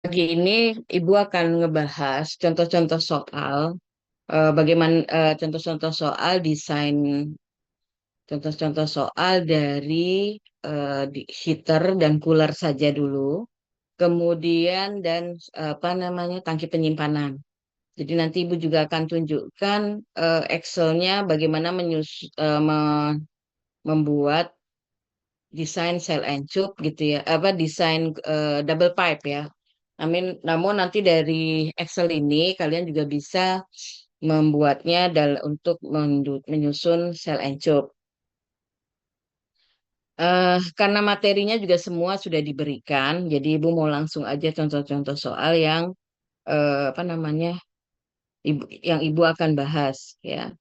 Pagi ini Ibu akan ngebahas contoh-contoh soal, bagaimana contoh-contoh soal desain, contoh-contoh soal dari heater dan cooler saja dulu, kemudian dan apa namanya tangki penyimpanan. Jadi nanti Ibu juga akan tunjukkan Excel-nya bagaimana membuat desain cell and tube gitu ya, apa desain double pipe ya. Namun nanti dari Excel ini kalian juga bisa membuatnya untuk menyusun cell and tube. Karena materinya juga semua sudah diberikan, jadi Ibu mau langsung aja contoh-contoh soal yang apa namanya yang Ibu akan bahas ya.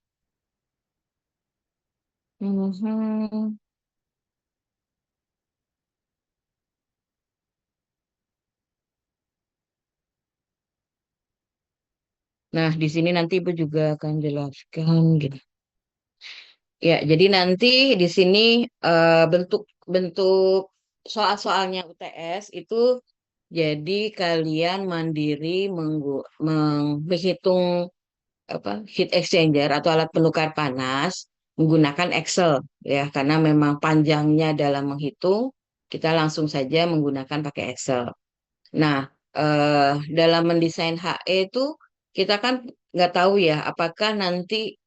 Mhm. Nah, di sini nanti Ibu juga akan jelaskan gitu. Ya, jadi nanti di sini bentuk-bentuk soal-soalnya UTS itu jadi kalian mandiri menghitung apa heat exchanger atau alat penukar panas menggunakan Excel ya karena memang panjangnya dalam menghitung kita langsung saja menggunakan pakai Excel. Nah, dalam mendesain HE itu kita kan nggak tahu ya apakah nanti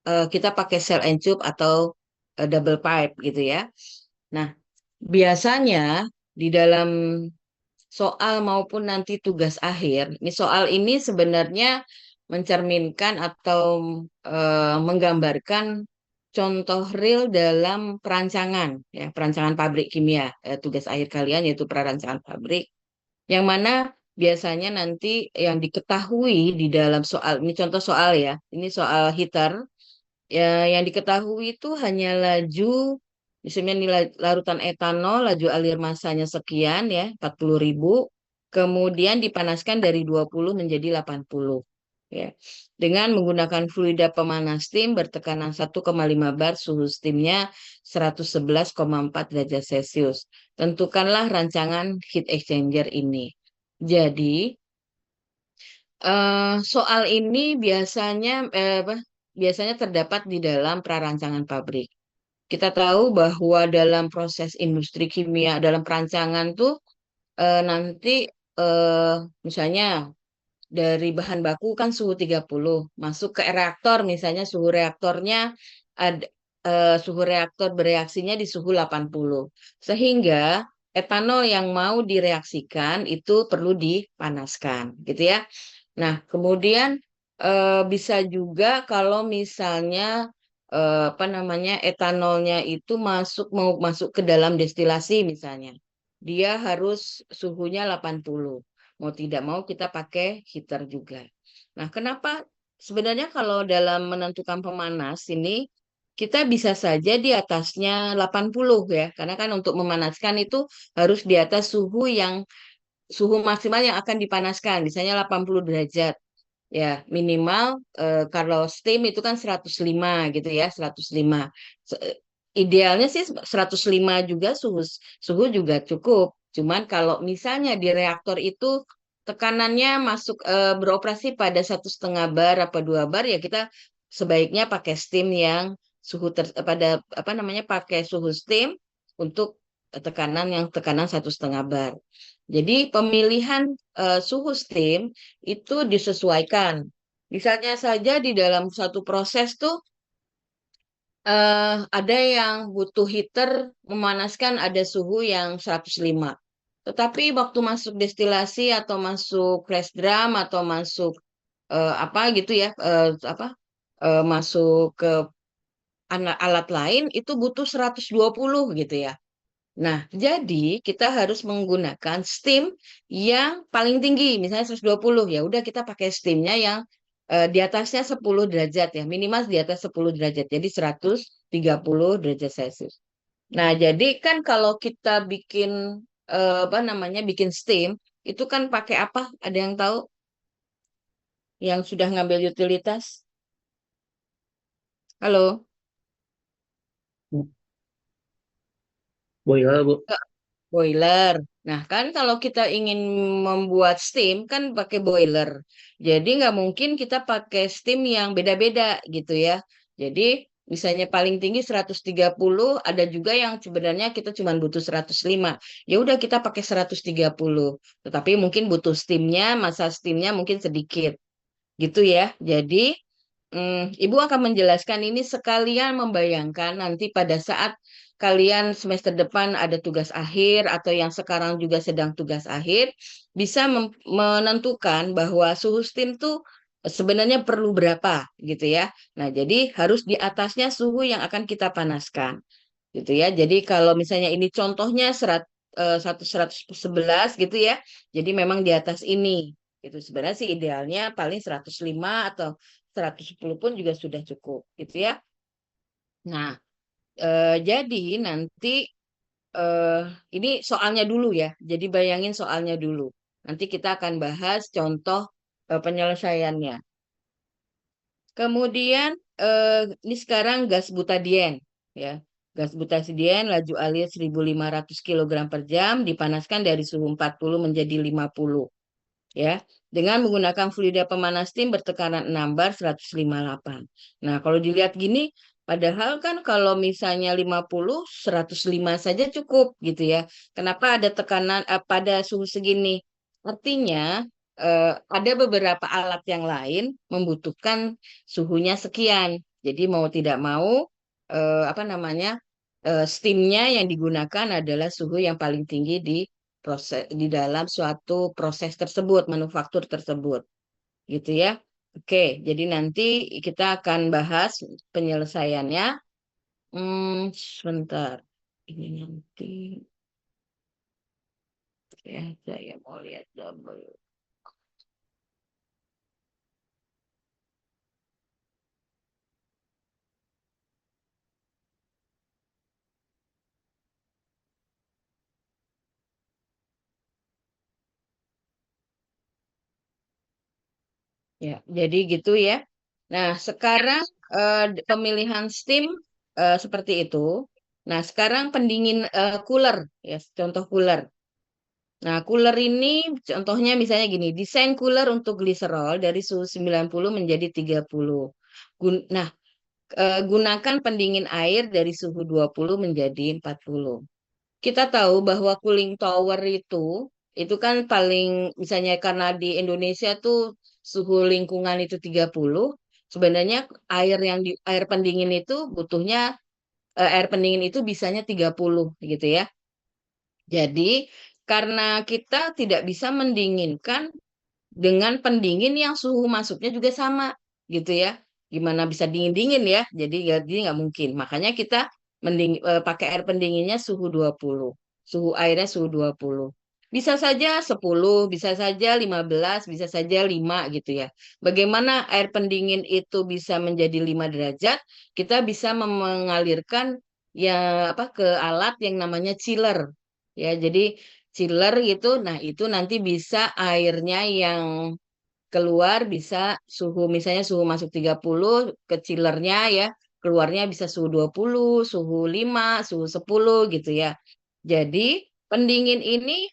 kita pakai cell and tube atau double pipe gitu ya. Nah, biasanya di dalam soal maupun nanti tugas akhir, ini soal ini sebenarnya mencerminkan atau menggambarkan contoh real dalam perancangan ya, perancangan pabrik kimia. Tugas akhir kalian yaitu perancangan pabrik yang mana biasanya nanti yang diketahui di dalam soal ini contoh soal ya, ini soal heater. Ya, yang diketahui itu hanya laju, misalnya nilai larutan etanol, laju alir masanya sekian ya, 40.000. Kemudian dipanaskan dari 20 menjadi 80. Ya. Dengan menggunakan fluida pemanas steam bertekanan 1,5 bar, suhu steamnya 111,4 derajat Celcius. Tentukanlah rancangan heat exchanger ini. Jadi, soal ini biasanya terdapat di dalam prarancangan pabrik. Kita tahu bahwa dalam proses industri kimia, dalam perancangan tuh nanti eh, misalnya dari bahan baku kan suhu 30, masuk ke reaktor misalnya suhu reaktor bereaksinya di suhu 80. Sehingga etanol yang mau direaksikan itu perlu dipanaskan, gitu ya. Nah, kemudian bisa juga kalau misalnya apa namanya etanolnya itu mau masuk ke dalam destilasi misalnya. Dia harus suhunya 80. Mau tidak mau kita pakai heater juga. Nah, kenapa sebenarnya kalau dalam menentukan pemanas ini kita bisa saja di atasnya 80 ya. Karena kan untuk memanaskan itu harus di atas suhu maksimal yang akan dipanaskan, misalnya 80 derajat. Ya, minimal kalau steam itu kan 105 gitu ya, 105. Se- Idealnya sih 105 juga suhu juga cukup. Cuman kalau misalnya di reaktor itu tekanannya beroperasi pada 1,5 bar apa 2 bar ya kita sebaiknya pakai steam yang pada apa namanya pakai suhu steam untuk tekanan 1,5 bar. Jadi pemilihan suhu steam itu disesuaikan. Misalnya saja di dalam suatu proses tuh ada yang butuh heater memanaskan ada suhu yang 105. Tetapi waktu masuk destilasi atau masuk crash drum atau masuk apa gitu ya masuk ke alat lain itu butuh 120 gitu ya. Nah, jadi kita harus menggunakan steam yang paling tinggi, misalnya 120. Ya udah kita pakai steamnya yang di atasnya 10 derajat ya, minimal di atas 10 derajat. Jadi 130 derajat Celcius. Nah, jadi kan kalau kita bikin apa namanya bikin steam itu kan pakai apa? Ada yang tahu yang sudah ngambil utilitas? Halo? Boiler, Bu. Boiler. Nah, kan kalau kita ingin membuat steam kan pakai boiler. Jadi nggak mungkin kita pakai steam yang beda-beda gitu ya. Jadi misalnya paling tinggi 130, ada juga yang sebenarnya kita cuma butuh 105. Ya udah kita pakai 130. Tetapi mungkin butuh steamnya, masa steamnya mungkin sedikit gitu ya. Jadi Ibu akan menjelaskan ini sekalian membayangkan nanti pada saat kalian semester depan ada tugas akhir atau yang sekarang juga sedang tugas akhir, bisa menentukan bahwa suhu steam tuh sebenarnya perlu berapa gitu ya. Nah, jadi harus di atasnya suhu yang akan kita panaskan gitu ya. Jadi kalau misalnya ini contohnya 111 gitu ya. Jadi memang di atas ini itu sebenarnya sih idealnya paling 105 atau 110 pun juga sudah cukup gitu ya. Nah, jadi nanti eh, ini soalnya dulu ya. Jadi bayangin soalnya dulu. Nanti kita akan bahas contoh penyelesaiannya. Kemudian ini sekarang gas butadien ya. Gas butadien laju alir 1.500 kilogram per jam dipanaskan dari suhu 40 menjadi 50 ya. Dengan menggunakan fluida pemanas steam bertekanan 6 bar 158. Nah, kalau dilihat gini padahal kan kalau misalnya 50 105 saja cukup gitu ya. Kenapa ada tekanan pada suhu segini? Artinya ada beberapa alat yang lain membutuhkan suhunya sekian. Jadi mau tidak mau apa namanya steamnya yang digunakan adalah suhu yang paling tinggi di dalam suatu proses tersebut, manufaktur tersebut, gitu ya. Oke, jadi nanti kita akan bahas penyelesaiannya. Sebentar. Ini nanti ya saya mau lihat double. Ya, jadi gitu ya. Nah, sekarang pemilihan steam seperti itu. Nah, sekarang pendingin cooler ya, contoh cooler. Nah, cooler ini contohnya misalnya gini, desain cooler untuk gliserol dari suhu 90 menjadi 30. Nah, gunakan pendingin air dari suhu 20 menjadi 40. Kita tahu bahwa cooling tower itu kan paling misalnya karena di Indonesia tuh suhu lingkungan itu 30, sebenarnya air pendingin itu butuhnya air pendingin itu bisanya 30 gitu ya. Jadi karena kita tidak bisa mendinginkan dengan pendingin yang suhu masuknya juga sama gitu ya. Gimana bisa dingin-dingin ya? Jadi nggak mungkin. Makanya kita pakai air pendinginnya suhu 20. Suhu airnya suhu 20. Bisa saja 10, bisa saja 15, bisa saja 5 gitu ya. Bagaimana air pendingin itu bisa menjadi 5 derajat? Kita bisa mengalirkan ya apa ke alat yang namanya chiller. Ya, jadi chiller gitu. Nah, itu nanti bisa airnya yang keluar bisa suhu misalnya suhu masuk 30 ke chillernya ya, keluarnya bisa suhu 20, suhu 5, suhu 10 gitu ya. Jadi pendingin ini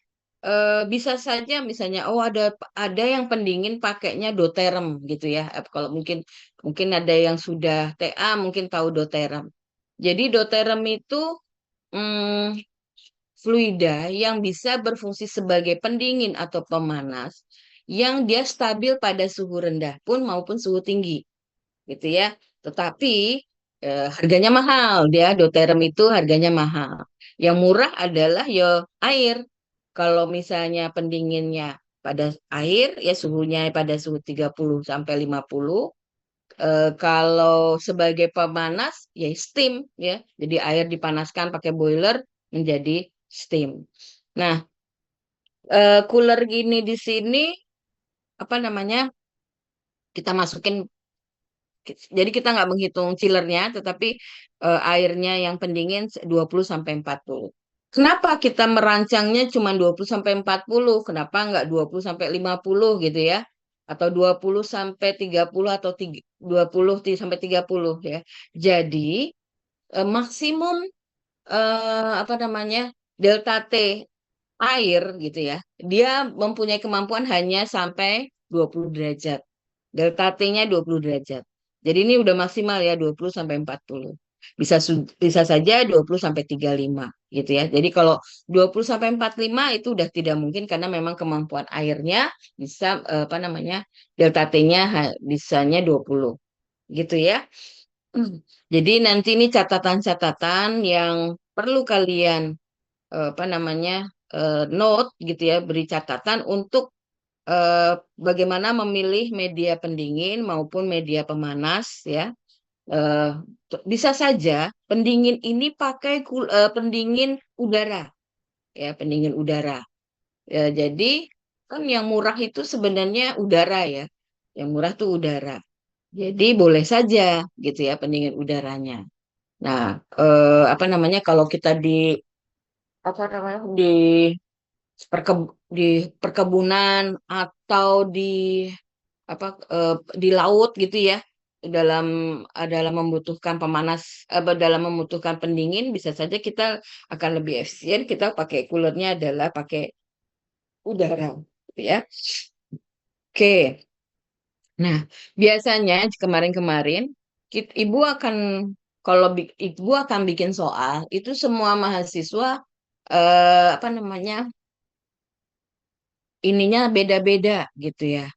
bisa saja misalnya oh ada yang pendingin pakainya doterm gitu ya. Kalau mungkin mungkin ada yang sudah TA mungkin tahu doterm. Jadi doterm itu mm, fluida yang bisa berfungsi sebagai pendingin atau pemanas yang dia stabil pada suhu rendah pun maupun suhu tinggi gitu ya. Tetapi harganya mahal dia doterm itu harganya mahal. Yang murah adalah ya air. Kalau misalnya pendinginnya pada air ya suhunya pada suhu 30 sampai 50. Kalau sebagai pemanas ya steam ya. Jadi air dipanaskan pakai boiler menjadi steam. Nah, cooler gini di sini apa namanya? Kita masukin jadi kita nggak menghitung chillernya tetapi airnya yang pendingin 20 sampai 40. Kenapa kita merancangnya cuma 20 sampai 40? Kenapa nggak 20 sampai 50 gitu ya? Atau 20 sampai 30 atau 20 sampai 30 ya. Jadi maksimum apa namanya? Delta T air gitu ya, dia mempunyai kemampuan hanya sampai 20 derajat. Delta T-nya 20 derajat. Jadi ini udah maksimal ya 20 sampai 40. Bisa saja 20 sampai 35 gitu ya. Jadi kalau 20 sampai 45 itu udah tidak mungkin karena memang kemampuan airnya bisa apa namanya? Delta T-nya bisanya 20 gitu ya. Jadi nanti ini catatan-catatan yang perlu kalian apa namanya? Note gitu ya, beri catatan untuk bagaimana memilih media pendingin maupun media pemanas ya. Eh, Bisa saja pendingin ini pakai pendingin udara ya, pendingin udara. Ya, jadi kan yang murah itu sebenarnya udara ya. Yang murah tuh udara. Jadi boleh saja gitu ya pendingin udaranya. Nah, apa namanya kalau kita di apa namanya di perkebunan atau apa di laut gitu ya dalam dalam membutuhkan pemanas dalam membutuhkan pendingin bisa saja kita akan lebih efisien kita pakai coolernya adalah pakai udara gitu ya. Oke, nah biasanya kemarin-kemarin ibu akan kalau ibu akan bikin soal itu semua mahasiswa apa namanya ininya beda-beda gitu ya.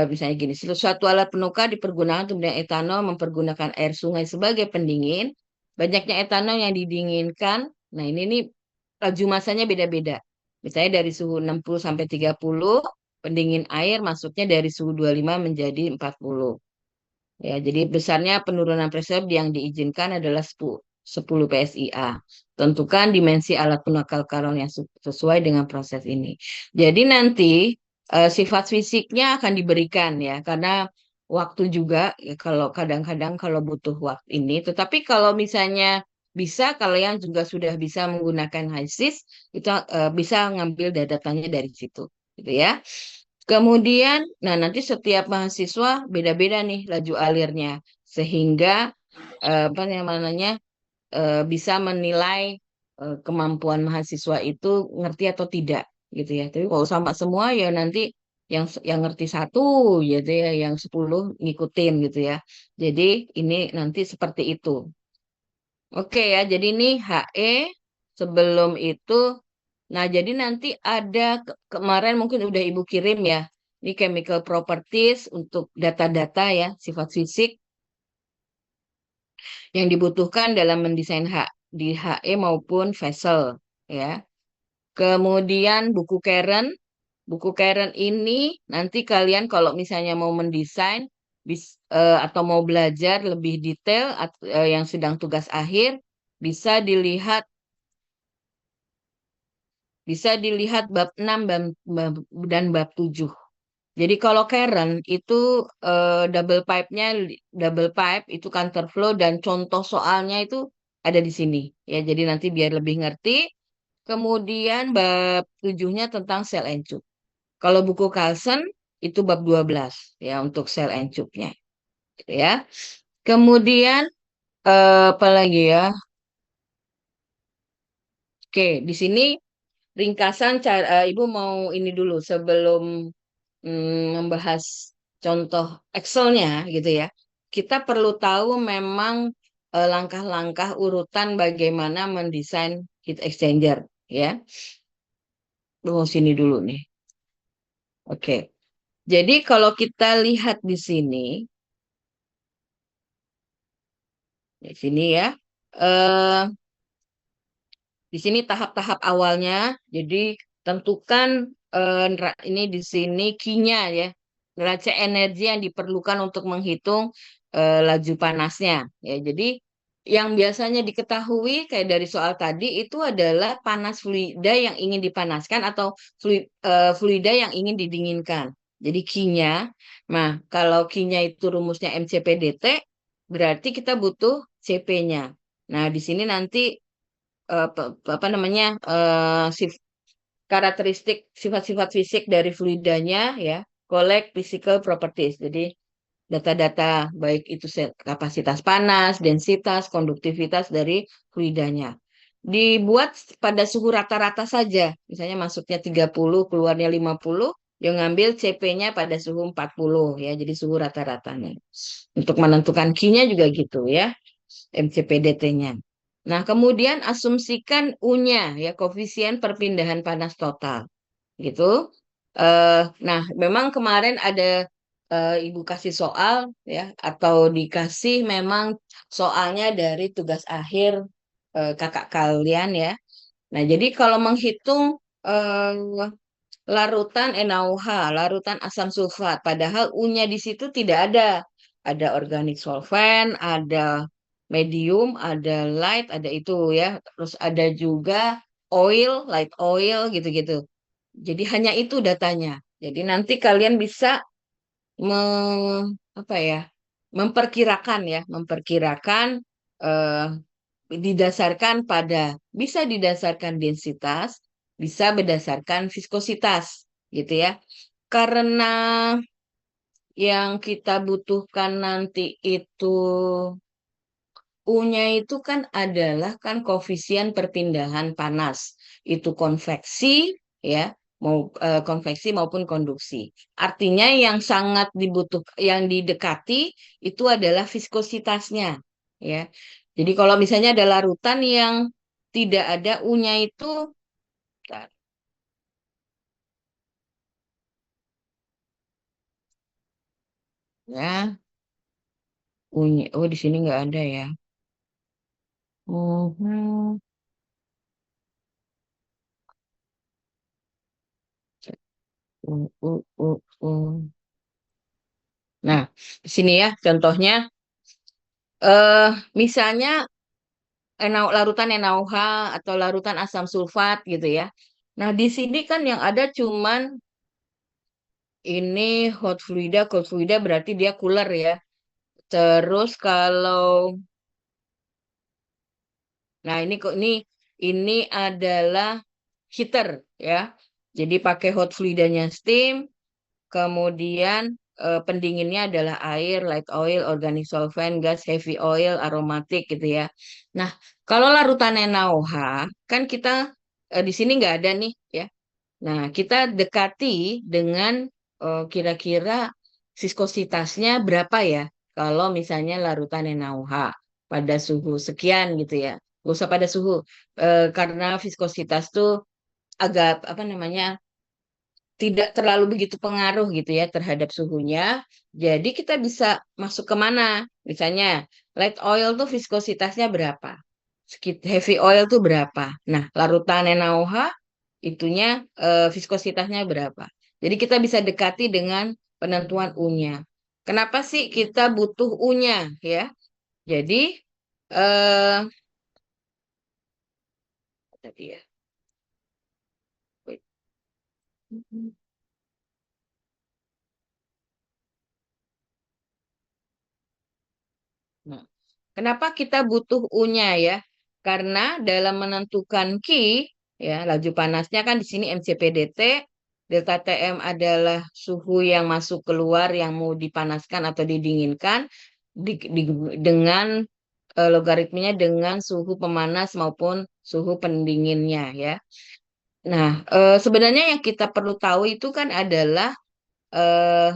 Misalnya gini, suatu alat penukar dipergunakan untuk bidang etanol mempergunakan air sungai sebagai pendingin. Banyaknya etanol yang didinginkan. Nah, ini nih laju masanya beda-beda. Misalnya dari suhu 60 sampai 30, pendingin air masuknya dari suhu 25 menjadi 40. Ya, jadi besarnya penurunan pressure yang diizinkan adalah 10 PSIA. Tentukan dimensi alat penukar kalori yang sesuai dengan proses ini. Jadi nanti sifat fisiknya akan diberikan ya, karena waktu juga ya, kalau kadang-kadang kalau butuh waktu ini. Tetapi kalau misalnya bisa, kalian juga sudah bisa menggunakan HISIS, itu bisa ngambil datanya dari situ, gitu ya. Kemudian, nah nanti setiap mahasiswa beda-beda nih laju alirnya, sehingga apa namanya bisa menilai kemampuan mahasiswa itu ngerti atau tidak, gitu ya. Tapi kalau sama semua ya nanti yang ngerti satu, gitu ya, yang 10 ngikutin gitu ya. Jadi ini nanti seperti itu. Oke ya, jadi ini HE sebelum itu. Nah, jadi nanti ada kemarin mungkin udah Ibu kirim ya. Ini chemical properties untuk data-data ya, sifat fisik yang dibutuhkan dalam mendesain di HE maupun vessel ya. Kemudian buku Karen ini nanti kalian kalau misalnya mau mendesain atau mau belajar lebih detail yang sedang tugas akhir bisa dilihat bab 6 dan bab 7. Jadi kalau Karen itu double pipe itu counterflow dan contoh soalnya itu ada di sini ya. Jadi nanti biar lebih ngerti. Kemudian bab 7-nya tentang sel and tube. Kalau buku Carlson itu bab 12 ya untuk sel and tube-nya gitu ya. Kemudian apa lagi ya? Oke, di sini ringkasan cara Ibu mau ini dulu sebelum membahas contoh Excel-nya gitu ya. Kita perlu tahu memang langkah-langkah urutan bagaimana mendesain heat exchanger ya. Tunggu sini dulu nih. Oke. Jadi kalau kita lihat di sini ya. Eh Di sini tahap-tahap awalnya. Jadi tentukan ini di sini key-nya ya. Neraca energi yang diperlukan untuk menghitung laju panasnya. Ya, jadi yang biasanya diketahui kayak dari soal tadi itu adalah panas fluida yang ingin dipanaskan atau fluida yang ingin didinginkan. Jadi key-nya. Nah, kalau key-nya itu rumusnya MCPDT, berarti kita butuh CP-nya. Nah, di sini nanti apa namanya karakteristik sifat-sifat fisik dari fluidanya ya, collect physical properties. Jadi data-data baik itu kapasitas panas, densitas, konduktivitas dari fluidanya. dibuat pada suhu rata-rata saja. Misalnya masuknya 30, keluarnya 50, dia ngambil CP-nya pada suhu 40 ya, jadi suhu rata-ratanya. Untuk menentukan Q-nya juga gitu ya, MCPDT-nya. Nah, kemudian asumsikan U-nya ya, koefisien perpindahan panas total gitu. Nah, memang kemarin ada Ibu kasih soal ya, atau dikasih memang soalnya dari tugas akhir kakak kalian ya. Nah, jadi kalau menghitung larutan NaOH, larutan asam sulfat, padahal U-nya di situ tidak ada. Ada organik solvent, ada medium, ada light, ada itu ya. Terus ada juga oil, light oil gitu-gitu. Jadi hanya itu datanya. Jadi nanti kalian bisa me, apa ya, memperkirakan ya, memperkirakan eh, didasarkan pada bisa didasarkan densitas, bisa berdasarkan viskositas, gitu ya. Karena yang kita butuhkan nanti itu U-nya itu kan adalah kan koefisien perpindahan panas. Itu konveksi ya, mau konveksi maupun konduksi. Artinya yang sangat yang didekati itu adalah viskositasnya ya. Jadi kalau misalnya ada larutan yang tidak ada U-nya itu bentar, ya, U-nya, oh di sini nggak ada ya. Mhm. U, U, U, U. Nah, di sini ya contohnya eh misalnya larutan NaOH atau larutan asam sulfat gitu ya. Nah, di sini kan yang ada cuman ini hot fluida, cold fluida berarti dia cooler ya. Terus kalau nah ini kok ini adalah heater ya. Jadi pakai hot fluidanya steam, kemudian pendinginnya adalah air, light oil, organic solvent, gas, heavy oil, aromatik gitu ya. Nah, kalau larutan NaOH kan kita di sini nggak ada nih ya. Nah, kita dekati dengan kira-kira viskositasnya berapa ya? Kalau misalnya larutan NaOH pada suhu sekian gitu ya. Gak usah pada suhu, karena viskositas tuh agak apa namanya tidak terlalu begitu pengaruh gitu ya terhadap suhunya. Jadi kita bisa masuk ke mana? Misalnya light oil tuh viskositasnya berapa? Heavy oil tuh berapa? Nah, larutan NaOH itunya viskositasnya berapa? Jadi kita bisa dekati dengan penentuan U-nya. Kenapa sih kita butuh U-nya ya? Jadi eh tadi ya. Wait. Nah, kenapa kita butuh U-nya ya? Karena dalam menentukan Q, ya, laju panasnya kan di sini MCPDT, delta Tm adalah suhu yang masuk keluar yang mau dipanaskan atau didinginkan dengan logaritmenya dengan suhu pemanas maupun suhu pendinginnya ya. Nah, sebenarnya yang kita perlu tahu itu kan adalah eh,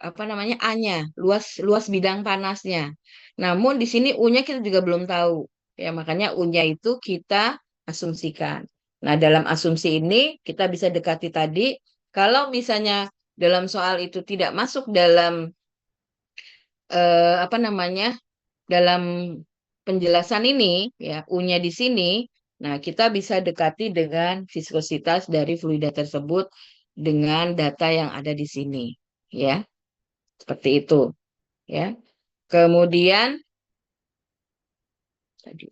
apa namanya A-nya, luas luas bidang panasnya. Namun di sini U-nya kita juga belum tahu. Ya, makanya U-nya itu kita asumsikan. Nah, dalam asumsi ini kita bisa dekati tadi kalau misalnya dalam soal itu tidak masuk dalam apa namanya? Dalam penjelasan ini ya, U-nya di sini. Nah, kita bisa dekati dengan viskositas dari fluida tersebut dengan data yang ada di sini, ya. Seperti itu, ya. Kemudian tadi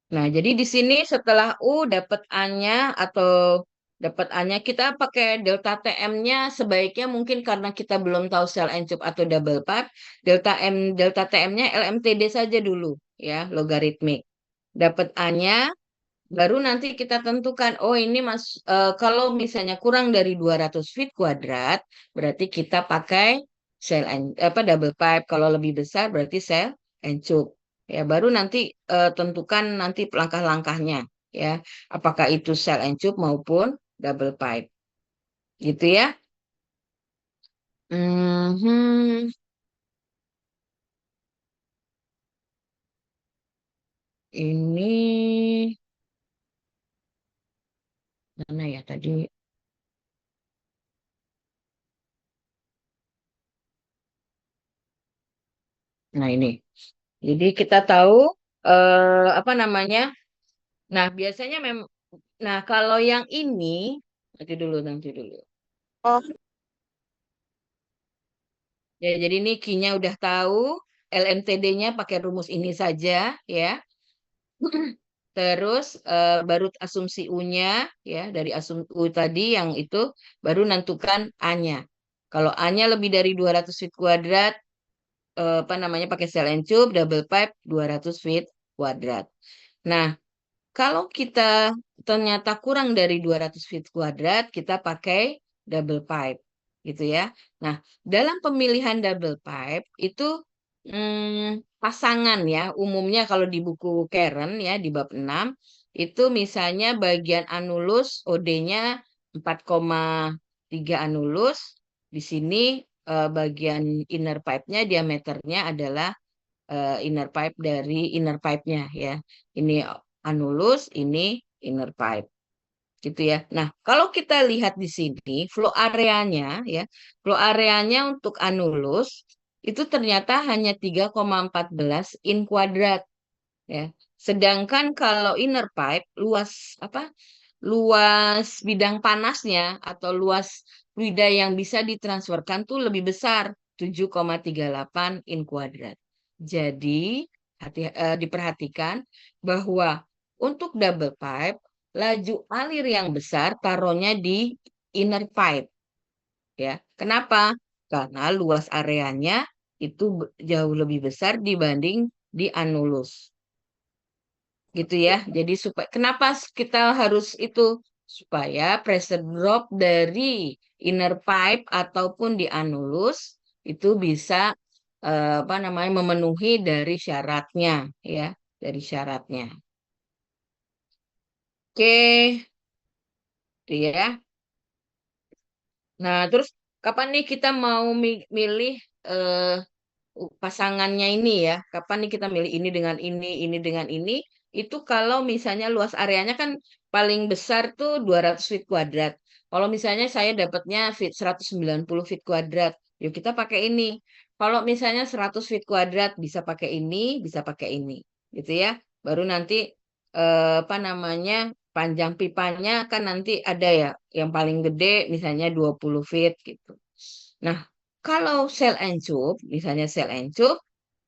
nah, jadi di sini setelah U dapat A-nya atau dapat A-nya kita pakai delta Tm-nya sebaiknya mungkin karena kita belum tahu cell and tube atau double pipe, delta Tm-nya LMTD saja dulu ya, logaritmik. Dapat A-nya baru nanti kita tentukan, oh ini kalau misalnya kurang dari 200 feet kuadrat, berarti kita pakai double pipe. Kalau lebih besar berarti cell and tube. Ya, baru nanti tentukan nanti langkah-langkahnya, ya. Apakah itu cell and tube maupun double pipe. Gitu ya. Mhm. Ini mana ya tadi? Nah, ini. Jadi kita tahu apa namanya? Nah, biasanya nah kalau yang ini nanti dulu. Oh, ya, jadi ini key-nya udah tahu, LMTD-nya pakai rumus ini saja, ya. Terus baru asumsi U-nya, ya, dari asumsi U tadi yang itu baru nentukan A-nya. Kalau A-nya lebih dari 200 feet kuadrat, apa namanya, pakai cell and tube, double pipe 200 feet kuadrat. Nah, kalau kita ternyata kurang dari 200 feet kuadrat, kita pakai double pipe, gitu ya. Nah, dalam pemilihan double pipe itu pasangan ya, umumnya kalau di buku Karen ya di bab 6 itu misalnya bagian anulus OD-nya 4,3 anulus, di sini bagian inner pipe-nya diameternya adalah inner pipe dari inner pipe-nya ya. Ini anulus, ini inner pipe gitu ya. Nah, kalau kita lihat di sini flow areanya ya, flow areanya untuk anulus itu ternyata hanya 3,14 in kuadrat ya. Sedangkan kalau inner pipe luas bidang panasnya atau luas fluida yang bisa ditransferkan tuh lebih besar 7,38 in kuadrat. Jadi diperhatikan bahwa untuk double pipe laju alir yang besar taruhnya di inner pipe ya. Kenapa? Karena luas areanya itu jauh lebih besar dibanding di anulus gitu ya. Jadi supaya kenapa kita harus itu supaya pressure drop dari inner pipe ataupun di anulus itu bisa apa namanya memenuhi dari syaratnya ya, dari syaratnya. Oke, itu ya. Nah, terus kapan nih kita mau milih eh, pasangannya ini ya? Kapan nih kita milih ini dengan ini? Itu kalau misalnya luas areanya kan paling besar tuh 200 feet kuadrat. Kalau misalnya saya dapatnya 190 feet kuadrat, yuk kita pakai ini. Kalau misalnya 100 feet kuadrat bisa pakai ini, bisa pakai ini. Gitu ya. Baru nanti apa namanya? Panjang pipanya kan nanti ada ya yang paling gede misalnya 20 feet gitu. Nah, kalau sel encup, misalnya sel encup,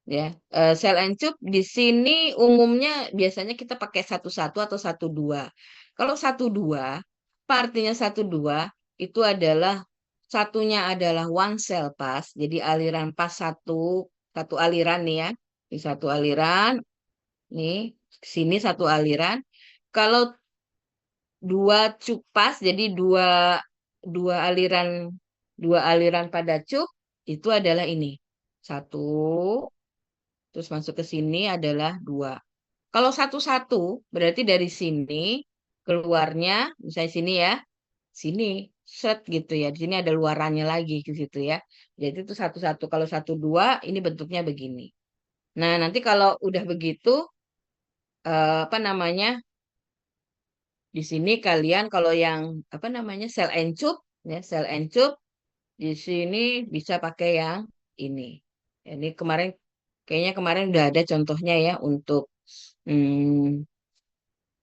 ya, sel encup di sini umumnya biasanya kita pakai 1,1 atau 1,2. Kalau 1,2, apa artinya 1,2? Itu adalah satunya adalah one cell pass, jadi aliran pas satu aliran nih ya, di satu aliran, nih sini satu aliran. Kalau dua cupas, jadi dua aliran pada cup itu adalah ini satu, terus masuk ke sini adalah dua. Kalau satu-satu berarti dari sini keluarnya, misalnya sini ya, sini set gitu ya. Di sini ada luarannya lagi ke situ ya. Jadi itu satu-satu. Kalau satu dua ini bentuknya begini. Nah nanti kalau udah begitu apa namanya di sini kalian kalau yang apa namanya sel encup ya sel encup di sini bisa pakai yang ini. Ini kayaknya kemarin udah ada contohnya ya untuk hmm,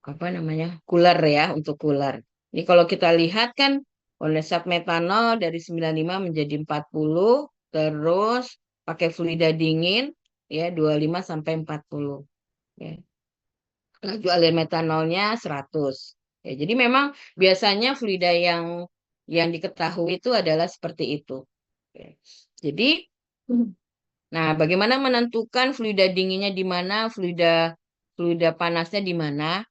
apa namanya cooler ya untuk cooler. Ini kalau kita lihat kan kondensat metanol dari 95 menjadi 40 terus pakai fluida dingin ya 25 sampai 40 ya. Laju alir metanolnya 100. Ya, jadi memang biasanya fluida yang diketahui itu adalah seperti itu. Oke. Jadi, nah bagaimana menentukan fluida dinginnya di mana, fluida fluida panasnya di mana?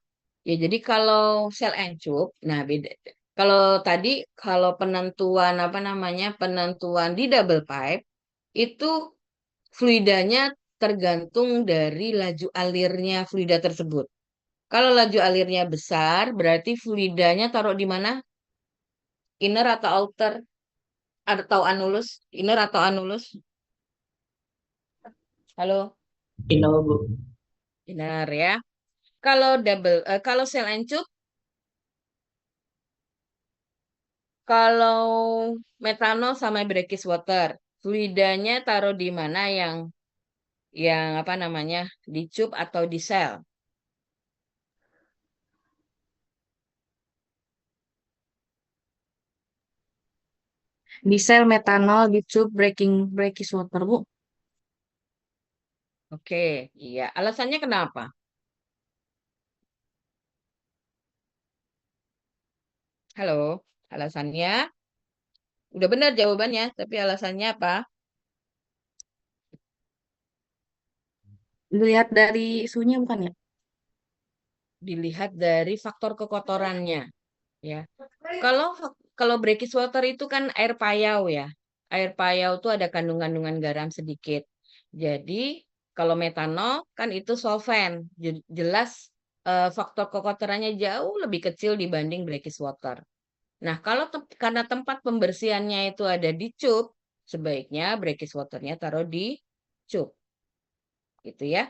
Ya, jadi kalau sel encup, nah beda. Kalau tadi, kalau penentuan apa namanya, penentuan di double pipe itu fluidanya tergantung dari laju alirnya fluida tersebut. Kalau laju alirnya besar, berarti fluidanya taruh di mana? Inner atau outer? Atau anulus? Inner atau anulus? Halo, Inal Bu. inner ya. Kalau sel encup, kalau metanol sama brackish water, fluidanya taruh di mana yang apa namanya, di cup atau di sel? Di sel metanol di tube breaking breakage water, Bu. Oke, iya. Alasannya kenapa? Halo, alasannya udah benar jawabannya, tapi alasannya apa? Dilihat dari suhunya bukan ya? Dilihat dari faktor kekotorannya, ya. Kalau brackish water itu kan air payau ya. Air payau itu ada kandungan garam sedikit. Jadi kalau metanol kan itu solvent. Jelas faktor kekotorannya jauh lebih kecil dibanding brackish water. Nah, kalau karena tempat pembersihannya itu ada di cup, sebaiknya brackish waternya taruh di cup, gitu ya.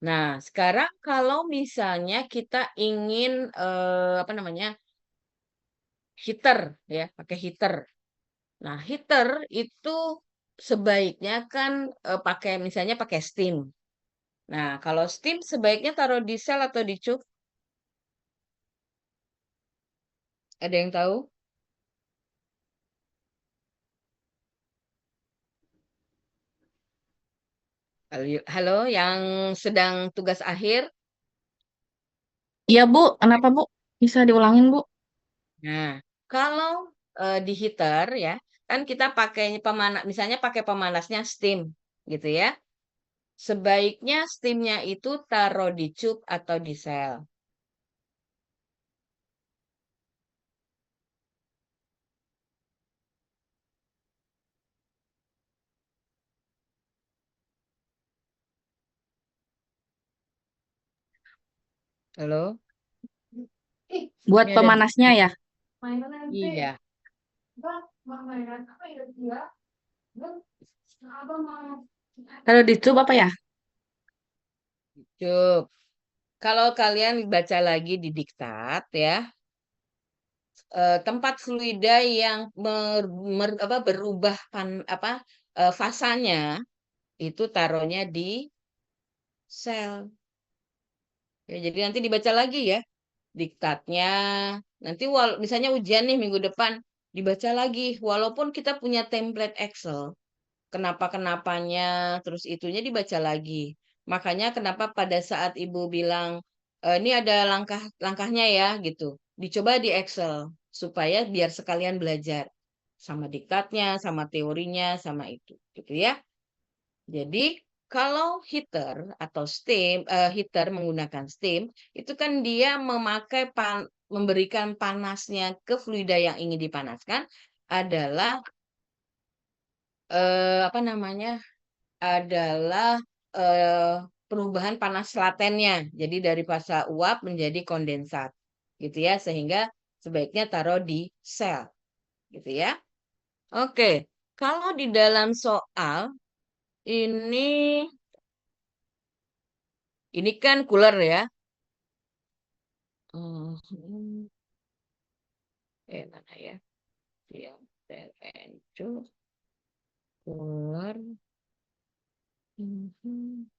Nah, sekarang kalau misalnya kita ingin apa namanya, heater ya, pakai heater. Nah, heater itu sebaiknya kan pakai misalnya pakai steam. Nah, kalau steam sebaiknya taruh di sel atau di cup? Ada yang tahu? Halo, halo, yang sedang tugas akhir. Iya, Bu. Kenapa, Bu? Bisa diulangin, Bu? Nah, kalau di heater ya, kan kita pakai pemanas, misalnya pakai pemanasnya steam, gitu ya. Sebaiknya steamnya itu taruh di cup atau di sel. Halo, Buat ini ada pemanasnya ya? iya, Kalau di tube apa ya? cup. Kalau kalian baca lagi di diktat ya, tempat fluida yang berubah fasanya itu taruhnya di sel. Ya, jadi nanti dibaca lagi ya diktatnya. Nanti misalnya ujian nih minggu depan dibaca lagi walaupun kita punya template Excel. Kenapa-kenapanya terus itunya dibaca lagi. Makanya kenapa pada saat Ibu bilang ini ada langkah-langkahnya ya gitu. Dicoba di Excel supaya biar sekalian belajar sama diktatnya, sama teorinya, sama itu gitu ya. Jadi kalau heater atau heater menggunakan steam itu kan dia memberikan panasnya ke fluida yang ingin dipanaskan adalah apa namanya, adalah perubahan panas latennya. Jadi dari fasa uap menjadi kondensat, gitu ya. Sehingga sebaiknya taruh di sel, gitu ya. Oke, kalau di dalam soal ini, ini kan cooler ya. Hmm, mana ya? Yang terencu, cooler. Mhm.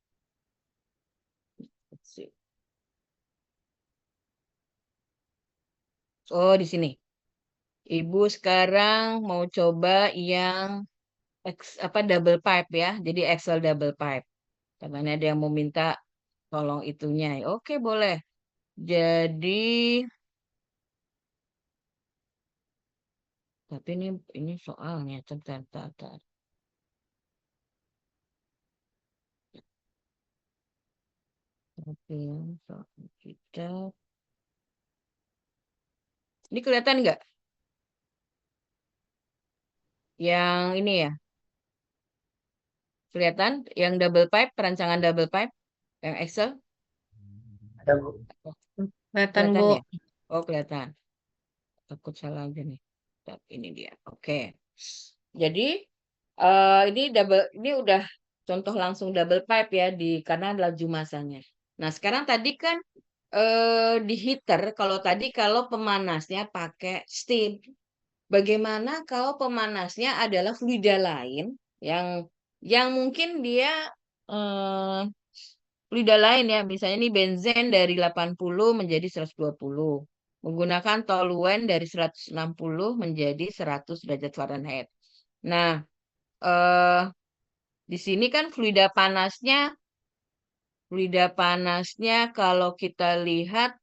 Let's see. Oh, di sini. Ibu sekarang mau coba yang apa double pipe ya. Jadi Excel double pipe. Karena ada yang mau minta tolong itunya. Oke, boleh. Jadi tapi ini soalnya bentar. Oke, soal kita. Ini kelihatan nggak? Yang ini ya, kelihatan? Yang double pipe, perancangan double pipe, yang Excel, Ada Bu. Kelihatan, kelihatan Bu. ya? Oh, kelihatan. Takut salah aja nih. Bentar, ini dia. Oke. Jadi ini udah contoh langsung double pipe ya karena laju masanya. Nah, sekarang tadi kan di heater kalau pemanasnya pakai steam. Bagaimana kalau pemanasnya adalah fluida lain yang mungkin dia eh, fluida lain ya, misalnya ini benzen dari 80 menjadi 120. Menggunakan toluen dari 160 menjadi 100 derajat Fahrenheit. Nah, eh, di sini kan fluida panasnya kalau kita lihat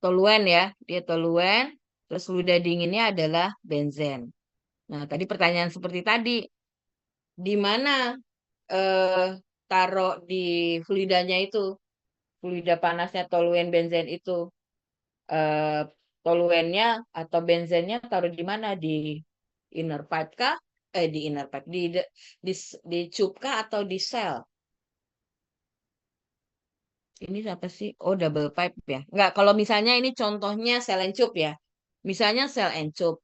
toluen ya, dia toluen, terus fluida dinginnya adalah benzen. Nah, tadi pertanyaan seperti tadi, di mana eh, taruh di fluidanya itu, fluida panasnya toluen benzen itu, eh, toluennya atau benzennya taruh di mana? Di inner pipe kah? Di inner pipe, di tube kah atau di cell? Ini apa sih? Oh, double pipe ya. Enggak, kalau misalnya ini contohnya cell and tube ya. Misalnya cell and tube.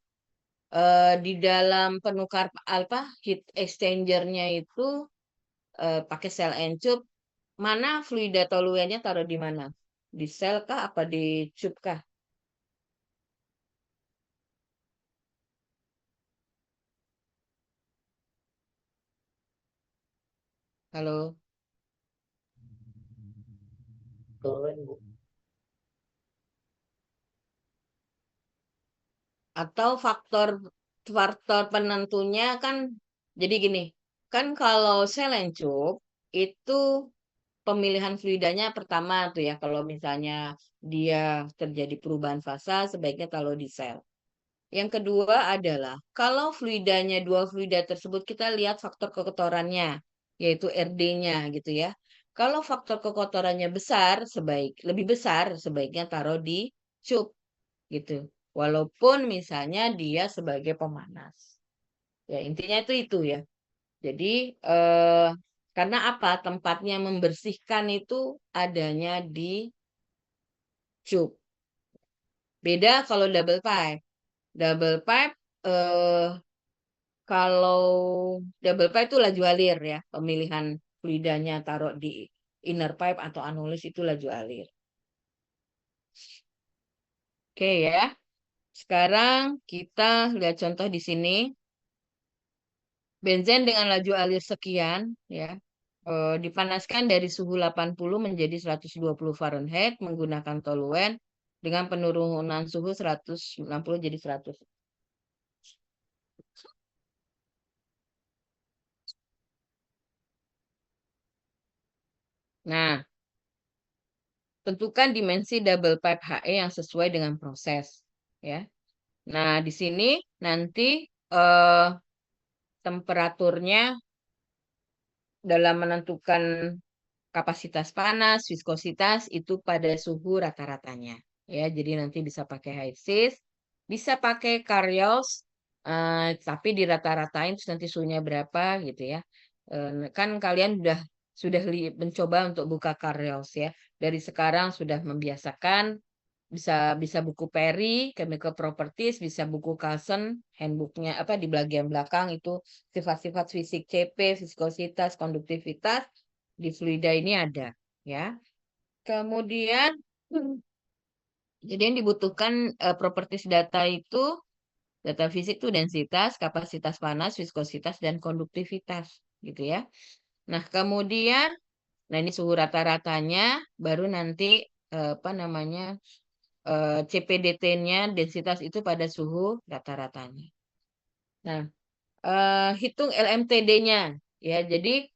Di dalam penukar heat exchanger-nya itu pakai cell and tube, mana fluida toluennya taruh di mana? Di sel kah apa di tube kah? Halo? Turun Bu. Atau faktor faktor penentunya kan jadi gini, kan kalau selencup itu pemilihan fluidanya pertama tuh ya, kalau misalnya dia terjadi perubahan fasa sebaiknya taruh di sel. Yang kedua adalah kalau dua fluida tersebut kita lihat faktor kekotorannya, yaitu RD-nya gitu ya. Kalau faktor kekotorannya lebih besar, sebaiknya taruh di cup gitu. Walaupun misalnya dia sebagai pemanas. Ya, intinya itu ya. Jadi karena apa? Tempatnya membersihkan itu adanya di cup. Beda kalau double pipe. Double pipe eh kalau double pipe itu laju alir ya. Pemilihan fluidanya taruh di inner pipe atau anulis itu laju alir. Oke ya. Sekarang kita lihat contoh di sini. Benzen dengan laju alir sekian ya, dipanaskan dari suhu 80 menjadi 120 Fahrenheit menggunakan toluen dengan penurunan suhu 160 jadi 100. Nah, tentukan dimensi double pipe HE yang sesuai dengan proses ya. Nah, di sini nanti eh, temperaturnya dalam menentukan kapasitas panas, viskositas itu pada suhu rata-ratanya. Ya, jadi nanti bisa pakai high sys, bisa pakai Carios, tapi di rata-ratain terus nanti suhunya berapa gitu ya. Kan kalian sudah mencoba untuk buka Carios ya. Dari sekarang sudah membiasakan, bisa bisa buku Perry, Chemical Properties, bisa buku Carlson, handbooknya apa di bagian belakang itu sifat-sifat fisik CP, viskositas, konduktivitas di fluida ini ada ya. Kemudian jadi yang dibutuhkan properties data itu data fisik itu densitas, kapasitas panas, viskositas dan konduktivitas gitu ya. Nah, kemudian ini suhu rata-ratanya baru nanti apa namanya CPDT-nya densitas itu pada suhu rata-ratanya. Nah, hitung LMTD-nya ya. Jadi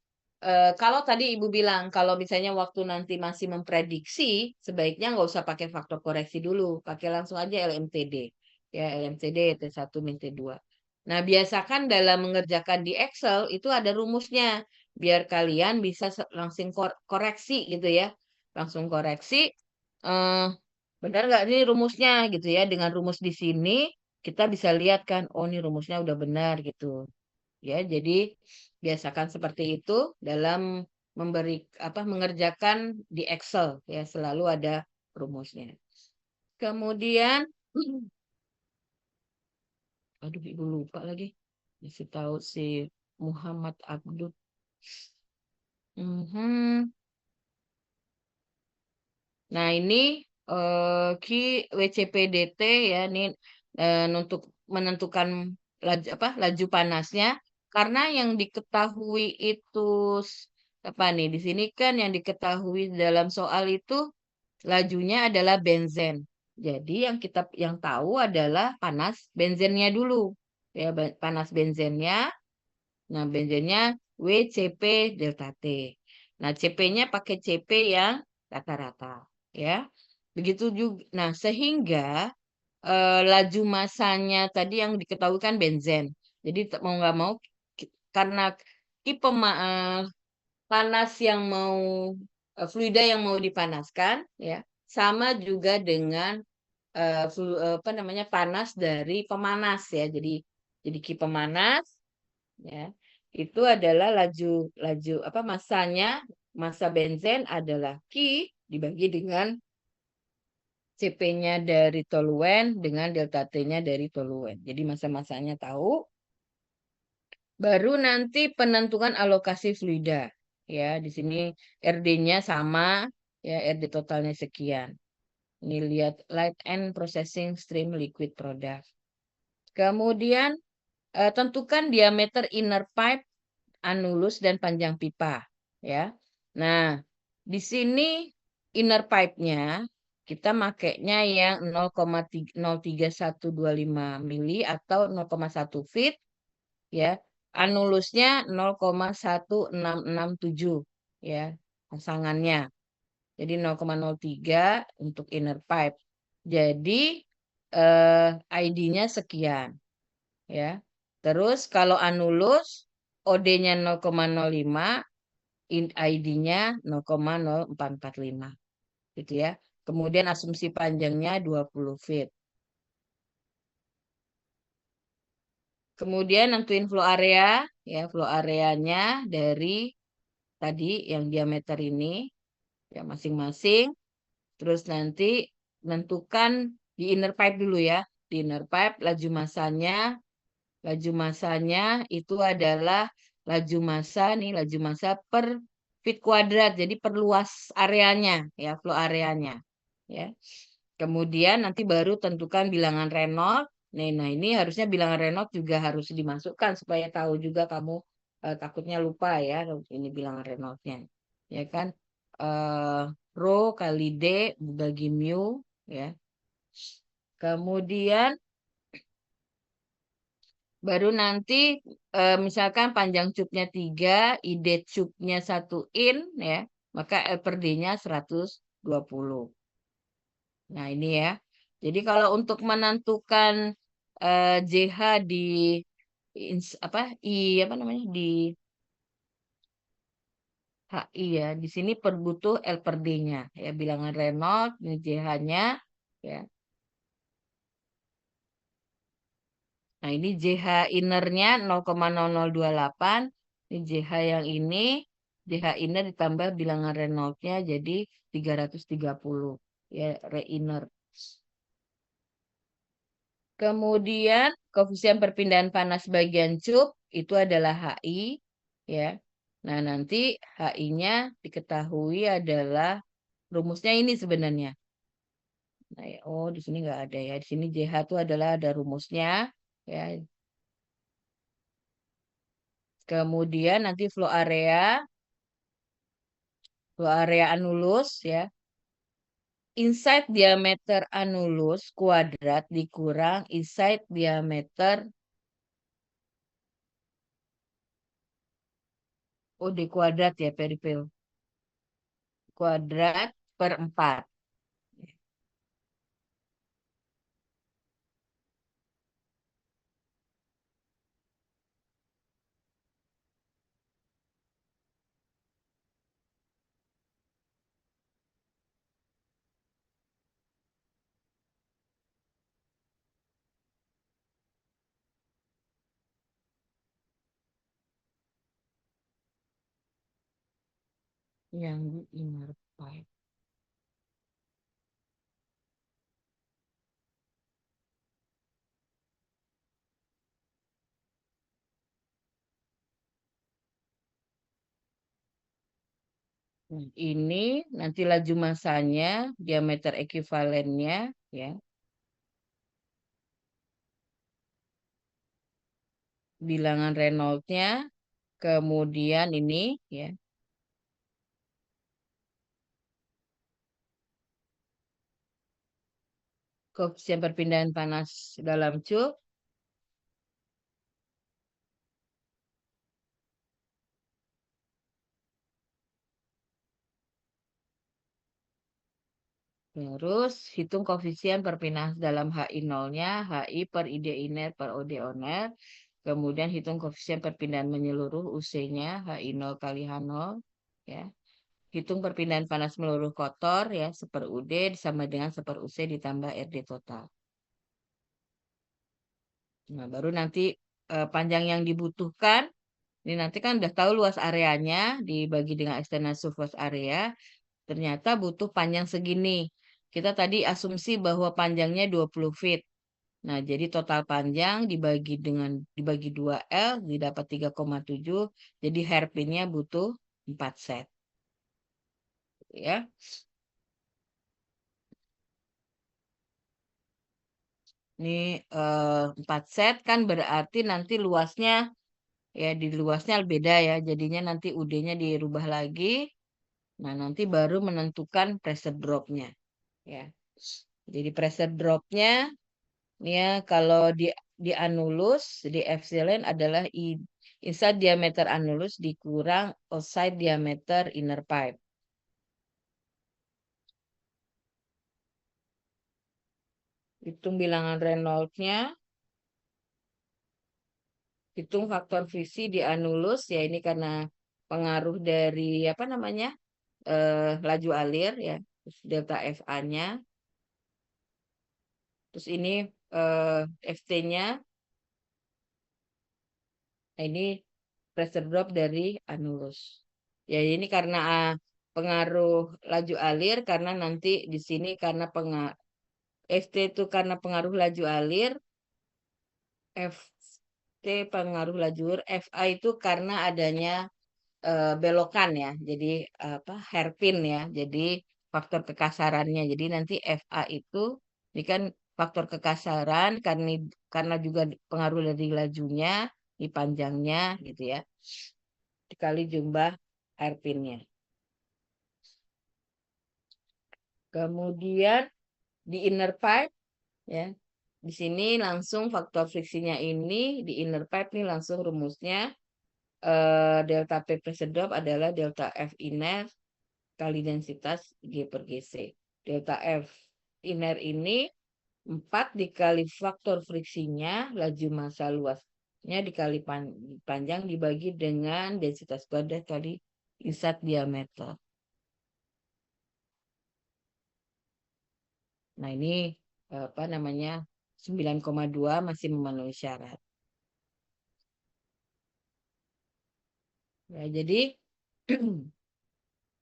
kalau tadi Ibu bilang kalau misalnya waktu nanti masih memprediksi sebaiknya nggak usah pakai faktor koreksi dulu, pakai langsung aja LMTD ya, LMTD T1 min T2. Nah, biasakan dalam mengerjakan di Excel itu ada rumusnya biar kalian bisa langsung koreksi gitu ya. Langsung koreksi eh, Benar nggak ini rumusnya gitu ya? Dengan rumus di sini kita bisa lihat kan, oh ini rumusnya udah benar gitu. Ya, jadi biasakan seperti itu dalam memberi mengerjakan di Excel ya, selalu ada rumusnya. Kemudian aduh ibu lupa lagi. Kasih tahu si Muhammad Abdul. Mhm. Nah, ini Ki WCPDT ya, ini untuk menentukan laju panasnya karena yang diketahui itu apa nih di sini kan yang diketahui dalam soal itu lajunya adalah benzen. Jadi yang tahu adalah panas benzennya dulu. Ya, panas benzennya. Nah, benzennya WCP delta T. Nah, CP-nya pakai CP yang rata-rata, ya. Begitu juga. Nah, sehingga laju masanya tadi yang diketahui kan benzen. Jadi mau nggak mau karena tipe panas yang mau fluida yang mau dipanaskan, ya, sama juga dengan panas dari pemanas ya. Jadi ki pemanas ya itu adalah laju masanya massa benzen adalah Q dibagi dengan CP-nya dari toluen dengan delta T-nya dari toluen. Jadi massa-massanya tahu, baru nanti penentuan alokasi fluida. Ya, di sini RD-nya sama, ya RD totalnya sekian. Ini lihat light and processing stream liquid product. Kemudian tentukan diameter inner pipe, anulus dan panjang pipa, ya. Nah, di sini inner pipe-nya kita makainya yang 0,3125 mili atau 0,1 feet, ya. Anulusnya 0,1667, ya, pasangannya. Jadi 0,03 untuk inner pipe. Jadi ID-nya sekian, ya. Terus kalau anulus OD-nya 0,05, ID-nya 0,0445 gitu ya. Kemudian asumsi panjangnya 20 feet. Kemudian nentuin flow area, ya flow areanya dari tadi yang diameter ini ya masing-masing. Terus nanti menentukan di inner pipe dulu ya. Di inner pipe laju masanya itu adalah laju massa per feet kuadrat. Jadi perluas areanya ya, flow areanya ya. Kemudian nanti baru tentukan bilangan Reynolds. Nah, ini harusnya bilangan Reynolds juga harus dimasukkan supaya tahu juga kamu takutnya lupa ya ini bilangan Reynolds-nya. Ya kan? Eh Rho kali D bagi mu ya. Kemudian baru nanti misalkan panjang cupnya 3, ID cupnya 1 in ya, maka L per D-nya 120. Nah, ini ya. Jadi kalau untuk menentukan JH di di HI ya, di sini butuh L per D-nya ya, bilangan Reynolds ini JH-nya ya. Nah, ini JH innernya 0,0028. Ini JH yang ini, JH inner ditambah bilangan Reynolds-nya jadi 330. Ya, re-inner. Kemudian koefisien perpindahan panas bagian cup itu adalah HI. Ya. Nah, nanti HI-nya diketahui adalah rumusnya ini sebenarnya. Nah, oh di sini nggak ada ya. Di sini JH itu adalah ada rumusnya. Ya, kemudian nanti flow area anulus ya. Inside diameter anulus kuadrat dikurang inside diameter OD kuadrat ya peripel kuadrat per 4. yang di inner pipe. Nah, ini nanti laju masanya, diameter ekuivalennya, ya, bilangan Reynolds-nya, kemudian ini, ya, koefisien perpindahan panas dalam cup, terus hitung koefisien perpindahan dalam HI nolnya, HI per ID iner per OD oner, kemudian hitung koefisien perpindahan menyeluruh UC-nya, HI 0 kali H0, ya. Hitung perpindahan panas meluruh kotor, ya, 1/UD sama dengan 1/UC ditambah RD total. Nah, baru nanti panjang yang dibutuhkan, ini nanti kan udah tahu luas areanya, dibagi dengan external surface area, ternyata butuh panjang segini. Kita tadi asumsi bahwa panjangnya 20 feet. Nah, jadi total panjang dibagi 2L didapat 3,7. Jadi hairpinnya butuh 4 set. Ya. Ini 4 set kan berarti nanti luasnya, ya, di luasnya beda ya. Jadinya nanti UD-nya dirubah lagi. Nah, nanti baru menentukan pressure drop-nya. Ya. Jadi pressure drop-nya, ya, kalau di anulus, di epsilon adalah inside diameter anulus dikurang outside diameter inner pipe. Hitung bilangan Reynolds-nya, hitung faktor friksi di anulus, ya, ini karena pengaruh dari apa namanya, laju alir, ya, terus delta FA-nya, terus ini FT-nya, nah, ini pressure drop dari anulus. Ya, ini karena pengaruh laju alir, karena nanti di sini karena FT itu karena pengaruh laju alir, FT pengaruh laju alir, FA itu karena adanya belokan, ya. Jadi apa, hairpin, ya. Jadi faktor kekasarannya. Jadi nanti FA itu ini kan faktor kekasaran karena juga pengaruh dari lajunya, di panjangnya, gitu ya. Dikali jumlah hairpinnya. Kemudian di inner pipe, ya. Di sini langsung faktor friksinya ini di inner pipe nih langsung rumusnya, delta P pressure drop adalah delta F inner kali densitas G per GC. Delta F inner ini 4 dikali faktor friksinya, laju massa luasnya dikali panjang dibagi dengan densitas padat kali insat diameter. Nah, ini apa namanya, 9,2 masih memenuhi syarat. Ya, jadi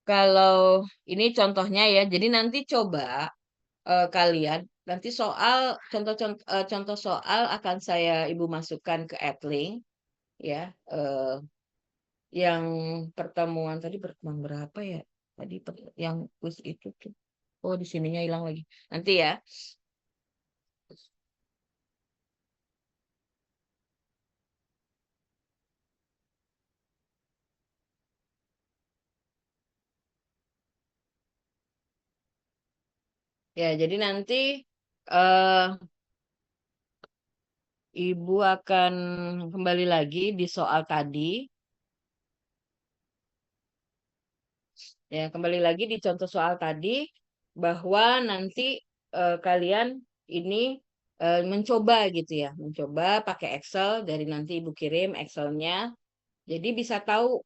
kalau ini contohnya, ya, jadi nanti coba kalian nanti contoh soal akan ibu masukkan ke Edling, ya, yang pertemuan tadi pertemuan berapa ya tadi yang quiz itu tuh, oh, di sininya hilang lagi nanti, ya. Ya, jadi nanti eh ibu akan kembali lagi di soal tadi. Ya, kembali lagi di contoh soal tadi bahwa nanti kalian ini mencoba gitu ya, mencoba pakai Excel, dari nanti Ibu kirim Excelnya. Jadi bisa tahu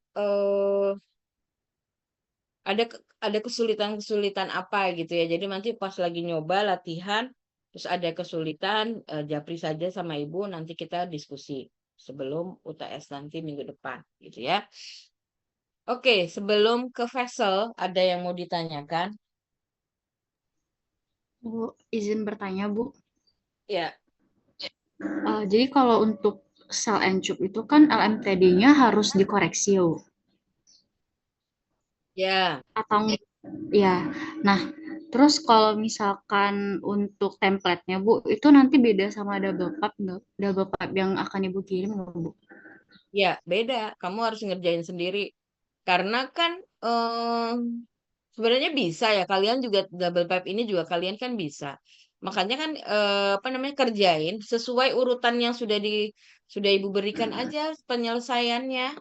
ada kesulitan-kesulitan apa gitu ya. Jadi nanti pas lagi nyoba latihan terus ada kesulitan, japri saja sama Ibu, nanti kita diskusi sebelum UTS nanti minggu depan gitu ya. Oke, sebelum ke vessel, ada yang mau ditanyakan? Bu, izin bertanya, Bu. Ya, Jadi kalau untuk sel and tube itu kan LMTD-nya harus dikoreksi ya, Bu? ya. Atau ya. Nah, terus kalau misalkan untuk template-nya, Bu, itu nanti beda sama double pub nggak? Double pub yang akan Ibu kirim nggak, Bu? Ya, beda. Kamu harus ngerjain sendiri. Karena kan sebenarnya bisa ya. Kalian juga double pipe ini juga kalian kan bisa. Makanya kan apa namanya kerjain sesuai urutan yang sudah Ibu berikan aja penyelesaiannya.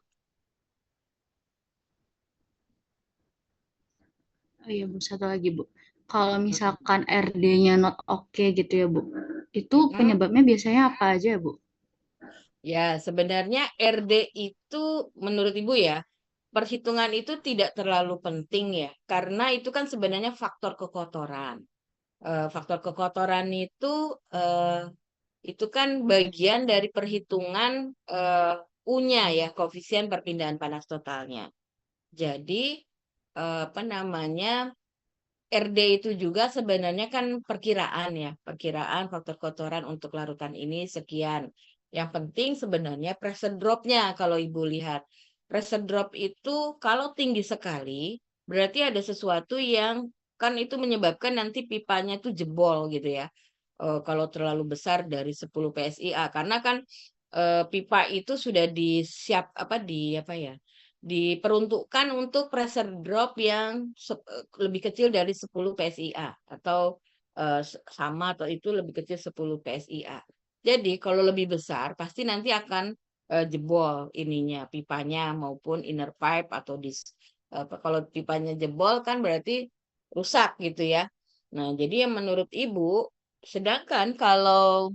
Oh iya, Bu, satu lagi, Bu. Kalau misalkan RD-nya not oke gitu ya, Bu. Itu Mm-mm. penyebabnya biasanya apa aja, Bu? Ya, sebenarnya RD itu menurut Ibu ya, perhitungan itu tidak terlalu penting ya. Karena itu kan sebenarnya faktor kekotoran. Faktor kekotoran eh, itu kan bagian dari perhitungan U-nya ya, koefisien perpindahan panas totalnya. Jadi apa namanya RD itu juga sebenarnya kan perkiraan ya, perkiraan faktor kotoran untuk larutan ini sekian. Yang penting sebenarnya pressure drop-nya kalau Ibu lihat. Pressure drop itu kalau tinggi sekali, berarti ada sesuatu yang kan itu menyebabkan nanti pipanya itu jebol gitu ya. Kalau terlalu besar dari 10 PSIA karena kan pipa itu sudah disiap apa ya diperuntukkan untuk pressure drop yang lebih kecil dari 10 PSIA atau sama atau itu lebih kecil 10 PSIA. Jadi kalau lebih besar pasti nanti akan jebol ininya pipanya maupun inner pipe atau kalau pipanya jebol kan berarti rusak gitu ya. Nah, jadi yang menurut Ibu, sedangkan kalau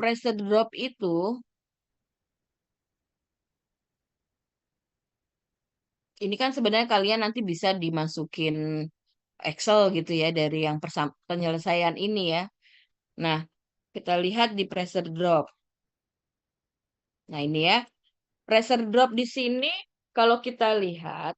pressure drop itu ini kan sebenarnya kalian nanti bisa dimasukin Excel gitu ya dari yang penyelesaian ini ya. Nah, kita lihat di pressure drop. Nah, ini ya. Pressure drop di sini kalau kita lihat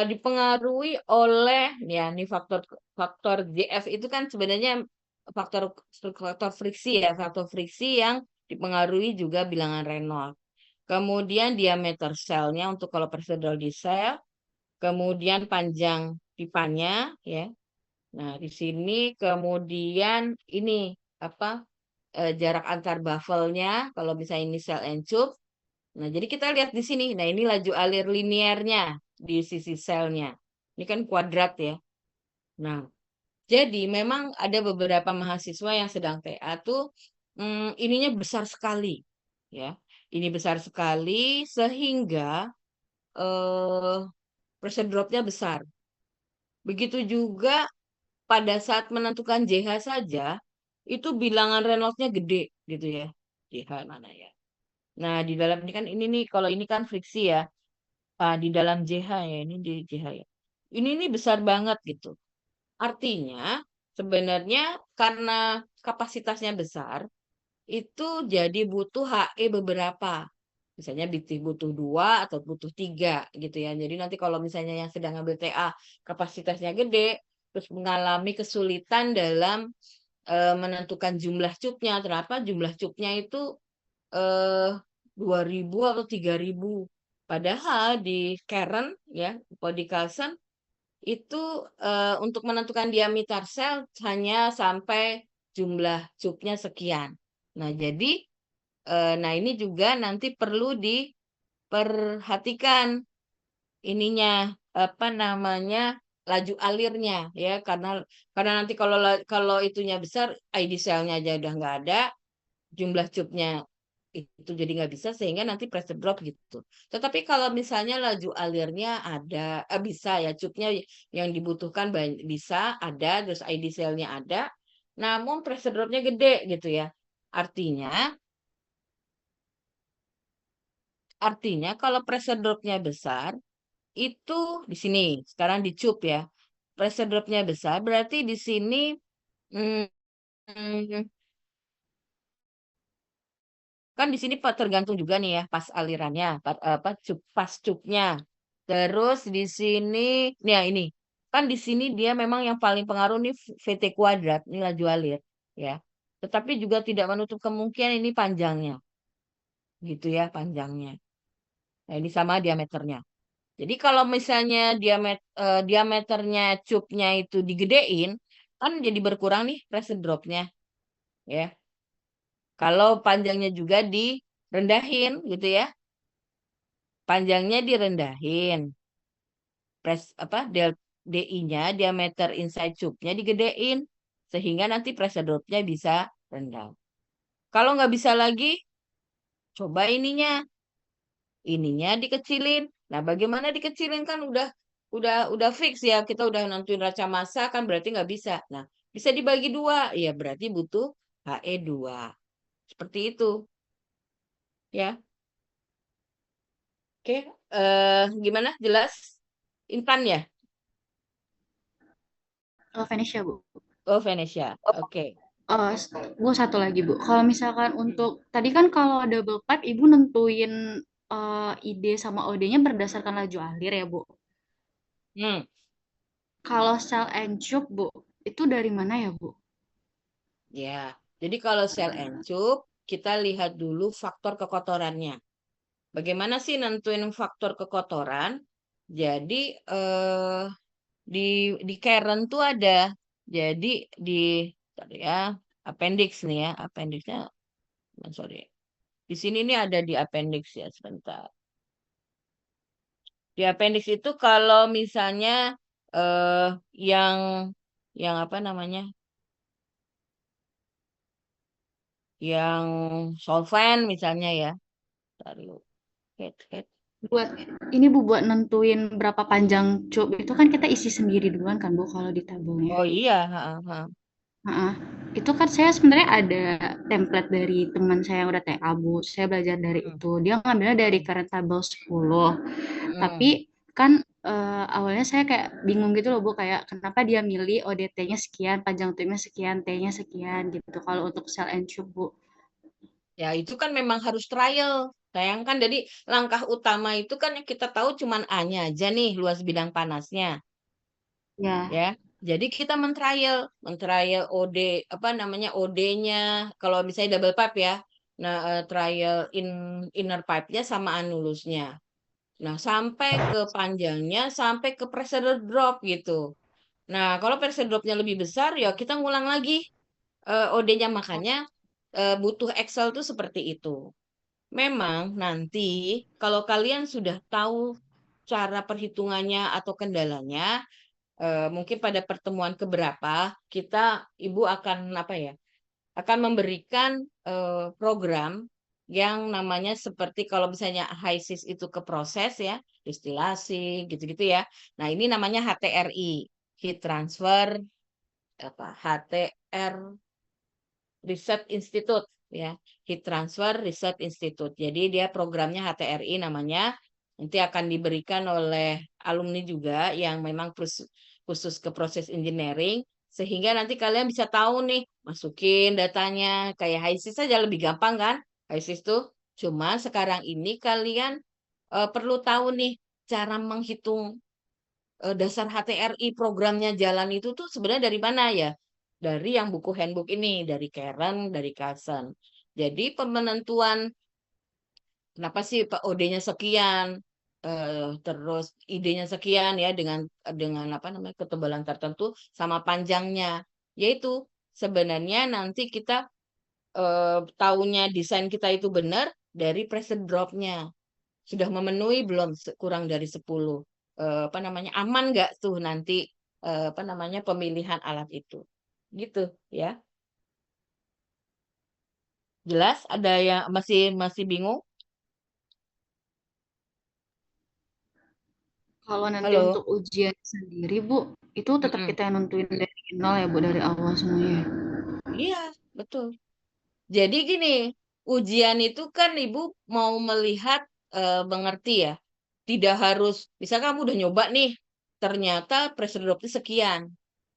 dipengaruhi oleh ya nih faktor faktor JF itu kan sebenarnya faktor faktor friksi ya, faktor friksi yang dipengaruhi juga bilangan Reynolds. Kemudian diameter selnya untuk kalau pressure drop di sel, kemudian panjang pipanya ya. Nah, di sini kemudian ini apa jarak antar baffle-nya kalau misalnya ini cell and tube. Nah, jadi kita lihat di sini. Nah, ini laju alir linearnya di sisi selnya. Ini kan kuadrat ya. Nah, jadi memang ada beberapa mahasiswa yang sedang TA tuh ininya besar sekali ya. Ini besar sekali sehingga eh pressure drop-nya besar. Begitu juga pada saat menentukan JH saja, itu bilangan Reynolds-nya gede gitu ya. JH mana ya? Nah, di dalam ini kan ini nih, kalau ini kan friksi ya. Di dalam JH ya, ini di JH ya. Ini nih besar banget gitu. Artinya, sebenarnya karena kapasitasnya besar, itu jadi butuh HE beberapa. Misalnya butuh 2 atau butuh 3 gitu ya. Jadi nanti kalau misalnya yang sedang ngambil TA kapasitasnya gede, terus mengalami kesulitan dalam menentukan jumlah cupnya. Ternyata jumlah cupnya itu eh 2.000 atau 3.000. Padahal di Karen ya, kalau di Carlson itu untuk menentukan diameter sel hanya sampai jumlah cupnya sekian. Nah, jadi nah ini juga nanti perlu diperhatikan ininya apa namanya laju alirnya ya karena nanti kalau itunya besar ID selnya aja udah nggak ada jumlah cupnya itu jadi nggak bisa sehingga nanti pressure drop gitu. Tetapi kalau misalnya laju alirnya ada bisa ya cupnya yang dibutuhkan bisa ada terus ID selnya ada namun pressure dropnya gede gitu ya. Artinya artinya kalau pressure dropnya besar itu di sini sekarang di cup ya. Pressure dropnya besar berarti di sini mm, Kan di sini tergantung juga nih ya pas alirannya, apa pas cupnya. Terus di sini, nih ya ini kan di sini dia memang yang paling pengaruh nih VT kuadrat, ini laju alir ya. Tetapi juga tidak menutup kemungkinan ini panjangnya, gitu ya panjangnya. Nah ini sama diameternya. Jadi kalau misalnya diameternya cupnya itu digedein, kan jadi berkurang nih pressure dropnya ya. Kalau panjangnya juga direndahin gitu ya. Panjangnya direndahin. Apa DI-nya diameter inside tube-nya digedein sehingga nanti pressure drop-nya bisa rendah. Kalau nggak bisa lagi, coba ininya dikecilin. Nah, bagaimana dikecilin kan udah fix ya, kita udah nentuin raca massa kan berarti nggak bisa. Nah, bisa dibagi dua, ya berarti butuh HE2. Seperti itu, ya. Oke, gimana? Jelas? Intan ya? Venesia, Bu. Oh, Venesia. Oke. Bu, satu lagi, Bu. Kalau misalkan Hmm. untuk tadi kan kalau double pipe, Ibu nentuin ID sama OD-nya berdasarkan laju alir ya, Bu. Hmm. Kalau cell and tube, Bu, itu dari mana ya, Bu? Ya, jadi kalau sel encup, kita lihat dulu faktor kekotorannya. Bagaimana sih nentuin faktor kekotoran? Jadi di Karen tuh ada. Jadi di tadi ya appendix nih ya, appendixnya, sorry. Di sini nih ada di appendix ya sebentar. Di appendix itu kalau misalnya eh yang apa namanya? Yang solvent misalnya ya. Ntar dulu. Head. Buat ini, Bu, buat nentuin berapa panjang tube itu kan kita isi sendiri duluan kan, Bu, kalau di tabelnya. Oh iya, Heeh. Itu kan saya sebenarnya ada template dari teman saya yang udah TA, Bu. Saya belajar dari Mm, itu. Dia ngambilnya dari mm, current table 10. Tapi mm. kan awalnya saya kayak bingung gitu loh, Bu, kayak kenapa dia milih ODT-nya sekian, panjang tube-nya sekian, T-nya sekian gitu. Kalau untuk cell and tube, Bu. Ya itu kan memang harus trial. Sayang kan jadi langkah utama itu kan yang kita tahu cuman A-nya aja nih luas bidang panasnya Ya, ya. Jadi kita men-trial OD apa namanya OD-nya kalau misalnya double pipe ya. Nah, trial inner pipe-nya sama anulusnya. Nah, sampai ke panjangnya sampai ke pressure drop gitu. Nah, kalau pressure drop-nya lebih besar ya kita ngulang lagi OD-nya makanya butuh Excel tuh seperti itu. Memang nanti kalau kalian sudah tahu cara perhitungannya atau kendalanya, mungkin pada pertemuan keberapa kita Ibu akan apa ya? Akan memberikan program yang namanya seperti kalau misalnya HISIS itu ke proses ya, distilasi gitu-gitu ya. Nah, ini namanya HTRI, heat transfer apa? HTR Research Institute ya, Heat Transfer Research Institute. Jadi dia programnya HTRI namanya. Nanti akan diberikan oleh alumni juga yang memang khusus ke proses engineering sehingga nanti kalian bisa tahu nih masukin datanya kayak HISIS saja lebih gampang kan? HISIS tuh cuma sekarang ini kalian perlu tahu nih cara menghitung dasar HTRI programnya jalan itu tuh sebenarnya dari mana ya? Dari yang buku handbook ini, dari Karen, dari Carlson. Jadi penentuan kenapa sih Pak OD-nya sekian, terus ID-nya sekian ya dengan apa namanya ketebalan tertentu sama panjangnya. Yaitu sebenarnya nanti kita tahunya desain kita itu benar dari pressure drop-nya sudah memenuhi belum kurang dari 10 apa namanya aman nggak tuh nanti apa namanya pemilihan alat itu gitu ya jelas ada yang masih masih bingung kalau nanti halo. untuk ujian sendiri, Bu, itu tetap Mm-mm. kita yang nentuin dari nol ya, Bu, dari awal semuanya. Iya betul jadi gini ujian itu kan ibu mau melihat mengerti ya tidak harus misalnya kamu udah nyoba nih ternyata pressure dropnya sekian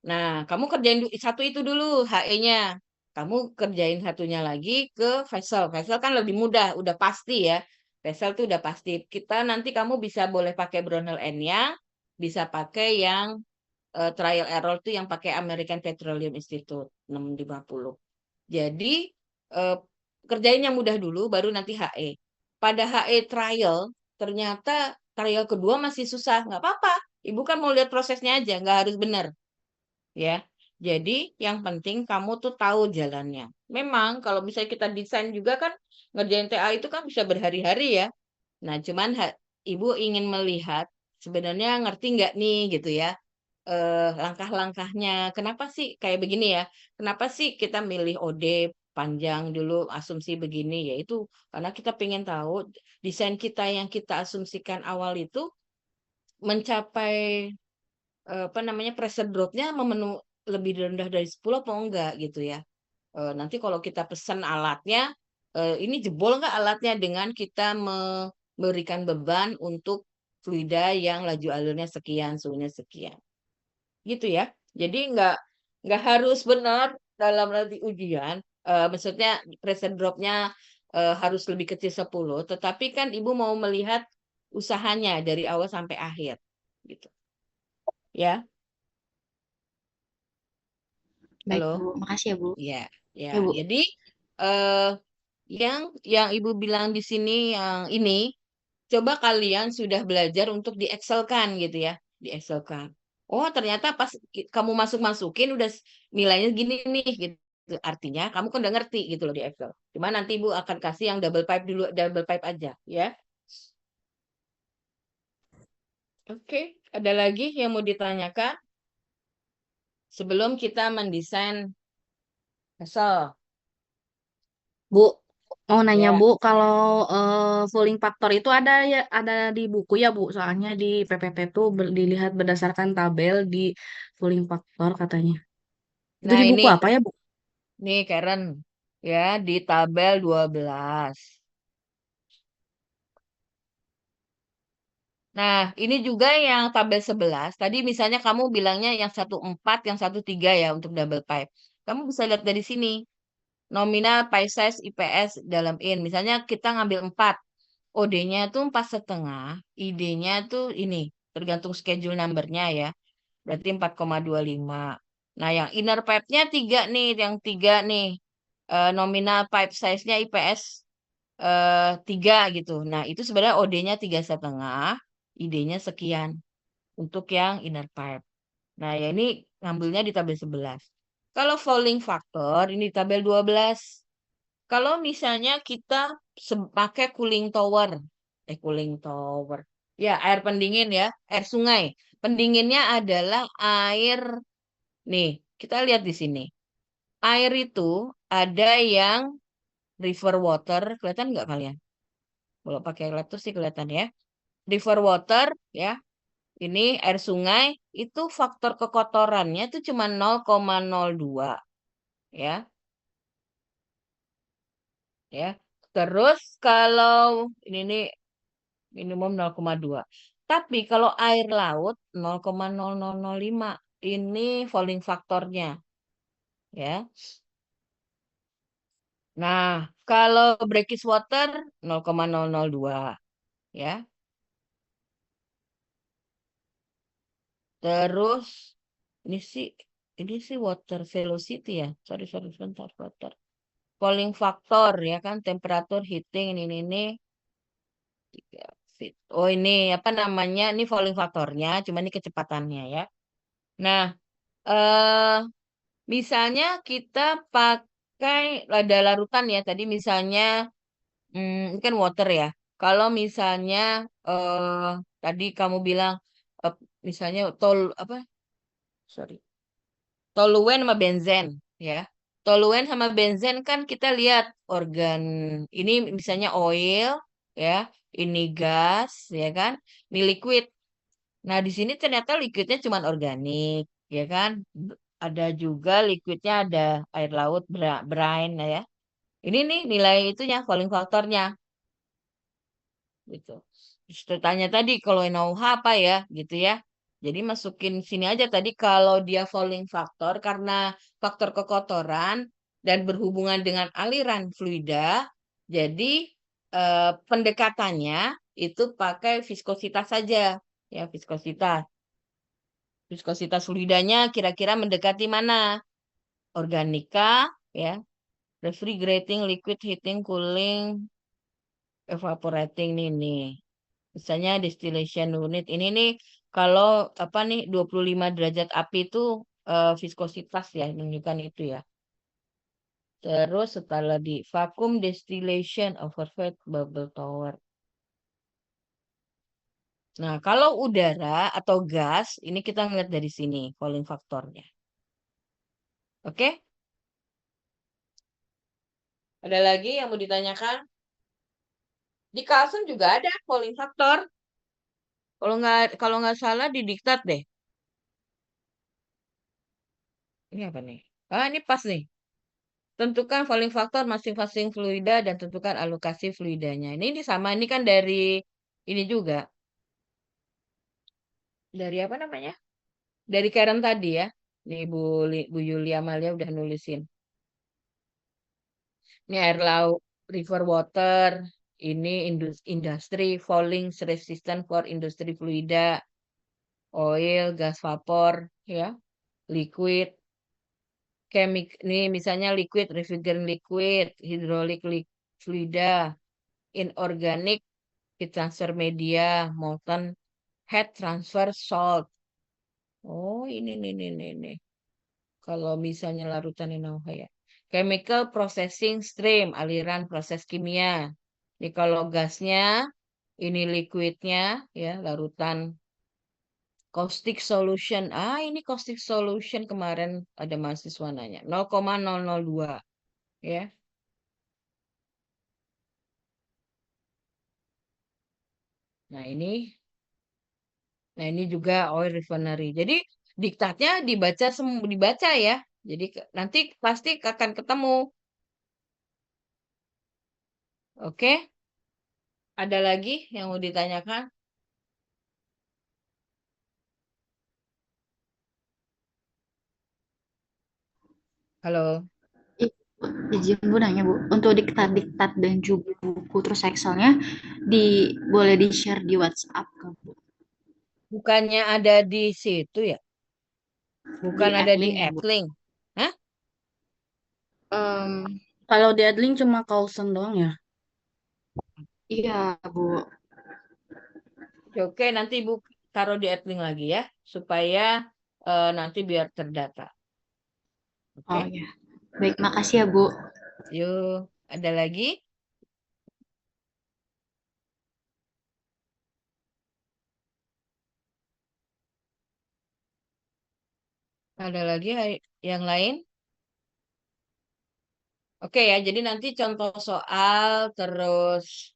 nah kamu kerjain satu itu dulu HE-nya kamu kerjain satunya lagi ke vessel. Vessel kan lebih mudah, udah pasti ya. Vessel tuh udah pasti. Kita nanti kamu bisa boleh pakai Brownell N-nya, bisa pakai yang trial error tuh yang pakai American Petroleum Institute 650. Jadi kerjain yang mudah dulu, baru nanti HE. Pada HE trial, ternyata trial kedua masih susah. Nggak apa-apa. Ibu kan mau lihat prosesnya aja, nggak harus benar. Ya, jadi yang penting kamu tuh tahu jalannya. Memang kalau misalnya kita desain juga kan ngerjain TA itu kan bisa berhari-hari ya. Nah, cuman ibu ingin melihat sebenarnya ngerti nggak nih gitu ya langkah-langkahnya. Kenapa sih kayak begini ya? Kenapa sih kita milih OD panjang dulu asumsi begini? Yaitu karena kita pengen tahu desain kita yang kita asumsikan awal itu mencapai apa namanya pressure drop-nya memenuhi lebih rendah dari 10 apa enggak gitu ya. Nanti kalau kita pesan alatnya, ini jebol nggak alatnya dengan kita memberikan beban untuk fluida yang laju alurnya sekian, suhunya sekian. Gitu ya. Jadi nggak harus benar dalam nanti ujian. Maksudnya pressure drop-nya harus lebih kecil 10, tetapi kan Ibu mau melihat usahanya dari awal sampai akhir. Gitu. Ya, Baik, halo. Bu. Makasih ya, Bu. Ya, ya. Ya, Bu. Jadi eh yang Ibu bilang di sini yang ini coba kalian sudah belajar untuk di Excel-kan gitu ya, di Excel-kan. Oh, ternyata pas kamu masuk-masukin udah nilainya gini nih gitu. Artinya kamu kan udah ngerti gitu loh di Excel. Cuma nanti Ibu akan kasih yang double pipe dulu, double pipe aja ya. Oke, ada lagi yang mau ditanyakan sebelum kita mendesain Excel? Bu, mau nanya Ya. Bu, kalau Fooling Factor itu ada di buku ya Bu, soalnya di PPT tuh dilihat berdasarkan tabel di Fooling Factor katanya. Itu Nah, di buku ini apa ya Bu? nih Karen ya di tabel 12. Nah, ini juga yang tabel 11. Tadi misalnya kamu bilangnya yang 14, yang 13 ya untuk double pipe. Kamu bisa lihat dari sini. Nominal pie size IPS dalam in. Misalnya kita ngambil 4. OD-nya tuh 4,5. ID-nya tuh ini. Tergantung schedule number-nya ya. Berarti 4,25. Nah, yang inner pipe-nya 3 nih. Yang 3 nih. Nominal pipe size-nya IPS 3 gitu. Nah, itu sebenarnya OD-nya 3,5, ID-nya sekian untuk yang inner pipe. Nah, ya ini ngambilnya di tabel 11. Kalau fouling factor ini di tabel 12. Kalau misalnya kita pakai cooling tower, cooling tower. Ya, air pendingin ya, air sungai. Pendinginnya adalah air nih, kita lihat di sini. Air itu ada yang river water, kelihatan nggak kalian? Kalau pakai laptop sih kelihatan ya. River water ya, ini air sungai itu faktor kekotorannya itu cuma 0,02 ya, ya. Terus kalau ini nih minimum 0,2. Tapi kalau air laut 0,0005 ini falling faktornya ya. Nah, kalau brackish water 0,002 ya. Terus ini sih water velocity ya. Sorry sorry sebentar water. Falling factor ya kan temperatur heating ini 3 feet. Oh ini apa namanya? Ini falling factornya, cuma ini kecepatannya ya. Nah, eh misalnya kita pakai lada larutan ya. Tadi misalnya ini kan water ya. Kalau misalnya eh tadi kamu bilang eh, misalnya apa? Sorry. Toluen sama benzen ya. Toluen sama benzen kan kita lihat organ ini misalnya oil ya, ini gas ya kan, ini liquid. Nah, di sini ternyata liquidnya cuma organik ya kan. Ada juga liquidnya ada air laut brine ya. Ini nih nilai itunya falling faktornya gitu. Terus tanya tadi kalau NaOH apa ya gitu ya. Jadi masukin sini aja tadi kalau dia falling factor karena faktor kekotoran dan berhubungan dengan aliran fluida, jadi pendekatannya itu pakai viskositas saja, ya viskositas. Viskositas fluidanya kira-kira mendekati mana? Organika, ya, refrigerating, liquid, heating, cooling, evaporating nih. Misalnya distillation unit ini nih kalau apa nih 25 derajat api itu viskositas ya menunjukkan itu ya. Terus setelah di vacuum distillation overfed bubble tower. Nah, kalau udara atau gas, ini kita ngeliat dari sini Fouling faktornya. Oke? Ada lagi yang mau ditanyakan? Di Carlson juga ada Fouling faktor. Kalau nggak salah di diktat deh. Ini apa nih? Ah, ini pas nih. Tentukan Fouling faktor masing-masing fluida dan tentukan alokasi fluidanya. Ini sama, ini kan dari ini juga. Dari apa namanya? Dari Karen tadi ya. Nih Bu Yulia Amalia udah nulisin. Ini air laut, river water, ini industri, falling resistant for industri fluida, oil, gas vapor, ya, liquid, ini misalnya liquid, refrigerant liquid, hydraulic fluida, inorganic, heat transfer media, molten heat transfer salt. Oh, ini. Kalau misalnya larutan NaOH ya. Chemical processing stream, aliran proses kimia. Ini kalau gasnya, ini liquidnya, ya, larutan caustic solution. Ah, ini caustic solution kemarin ada mahasiswa nanya. 0,002, ya. Nah, ini juga oil refinery. Jadi diktatnya dibaca ya. Jadi nanti pasti akan ketemu. Oke? Ada lagi yang mau ditanyakan? Halo? Izin Bu nanya Bu, untuk diktat-diktat dan juga buku terus Excelnya boleh di-share di WhatsApp ke Bu? Bukannya ada di situ ya? Bukan Di ada di Adlink ya Bu? Adlink. Hah? Em, Kalau di Adlink cuma Coulson doang ya? iya Bu. Oke, nanti Ibu taruh di Adlink lagi ya, supaya nanti biar terdata. Oke, Oh ya. Baik, makasih ya Bu. yuk. Ada lagi? Ada lagi yang lain? Oke ya, jadi nanti contoh soal, terus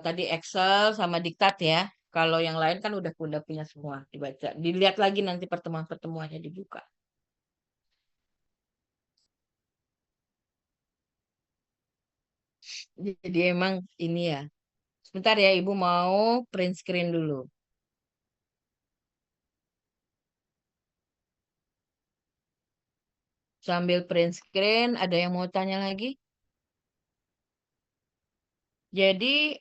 tadi Excel sama diktat ya. Kalau yang lain kan udah punya semua dibaca. Dilihat lagi nanti pertemuan-pertemuannya dibuka. Jadi emang ini ya. Sebentar ya, Ibu mau print screen dulu. Sambil print screen, ada yang mau tanya lagi? Jadi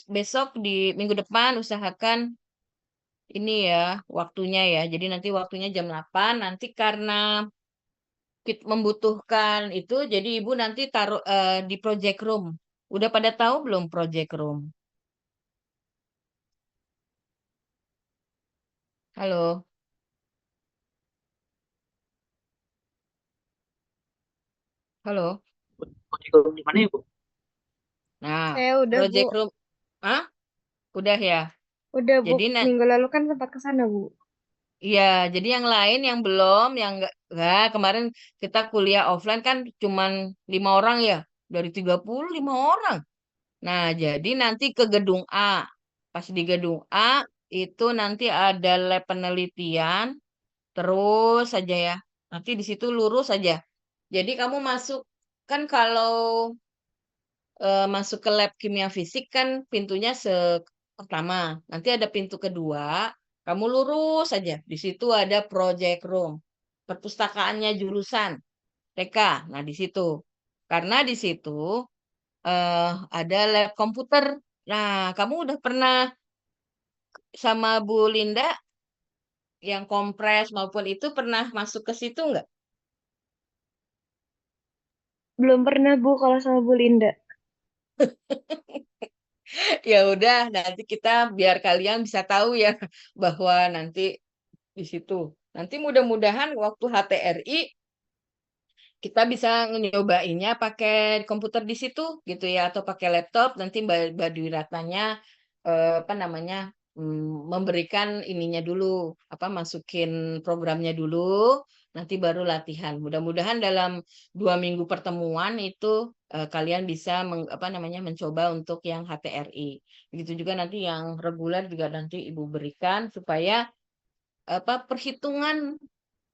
besok di minggu depan usahakan ini ya waktunya ya. Jadi nanti waktunya jam 8. Nanti karena kita membutuhkan itu, jadi Ibu nanti taruh di project room. Udah pada tahu belum project room? Halo, halo. Kurikulum di mana ya, Bu? Nah, Saya udah, Bu. project room, ah, udah ya. Udah, Bu. Jadi Minggu lalu kan sempat ke sana, Bu. iya, jadi yang lain yang belum, yang enggak, kemarin kita kuliah offline kan cuman 5 orang ya, dari 30 5 orang. Nah, jadi nanti ke gedung A. Pas di gedung A itu nanti ada lab penelitian, terus saja ya. Nanti di situ lurus saja. Jadi kamu masuk kan kalau masuk ke lab kimia fisik kan pintunya pertama. Nanti ada pintu kedua, kamu lurus saja. Di situ ada project room, perpustakaannya jurusan. TK. Nah, di situ. Karena di situ ada lab komputer. Nah, kamu udah pernah sama Bu Linda yang kompres maupun itu pernah masuk ke situ nggak? Belum pernah Bu kalau sama Bu Linda. Ya udah, nanti kita biar kalian bisa tahu ya bahwa nanti di situ. Nanti mudah-mudahan waktu HTRI kita bisa nyobainnya pakai komputer di situ gitu ya atau pakai laptop nanti Mbak Dwi Ratnanya apa namanya memberikan ininya dulu apa masukin programnya dulu nanti baru latihan. Mudah-mudahan dalam 2 minggu pertemuan itu kalian bisa apa namanya mencoba untuk yang HTRI. Begitu juga nanti yang reguler juga nanti Ibu berikan supaya apa perhitungan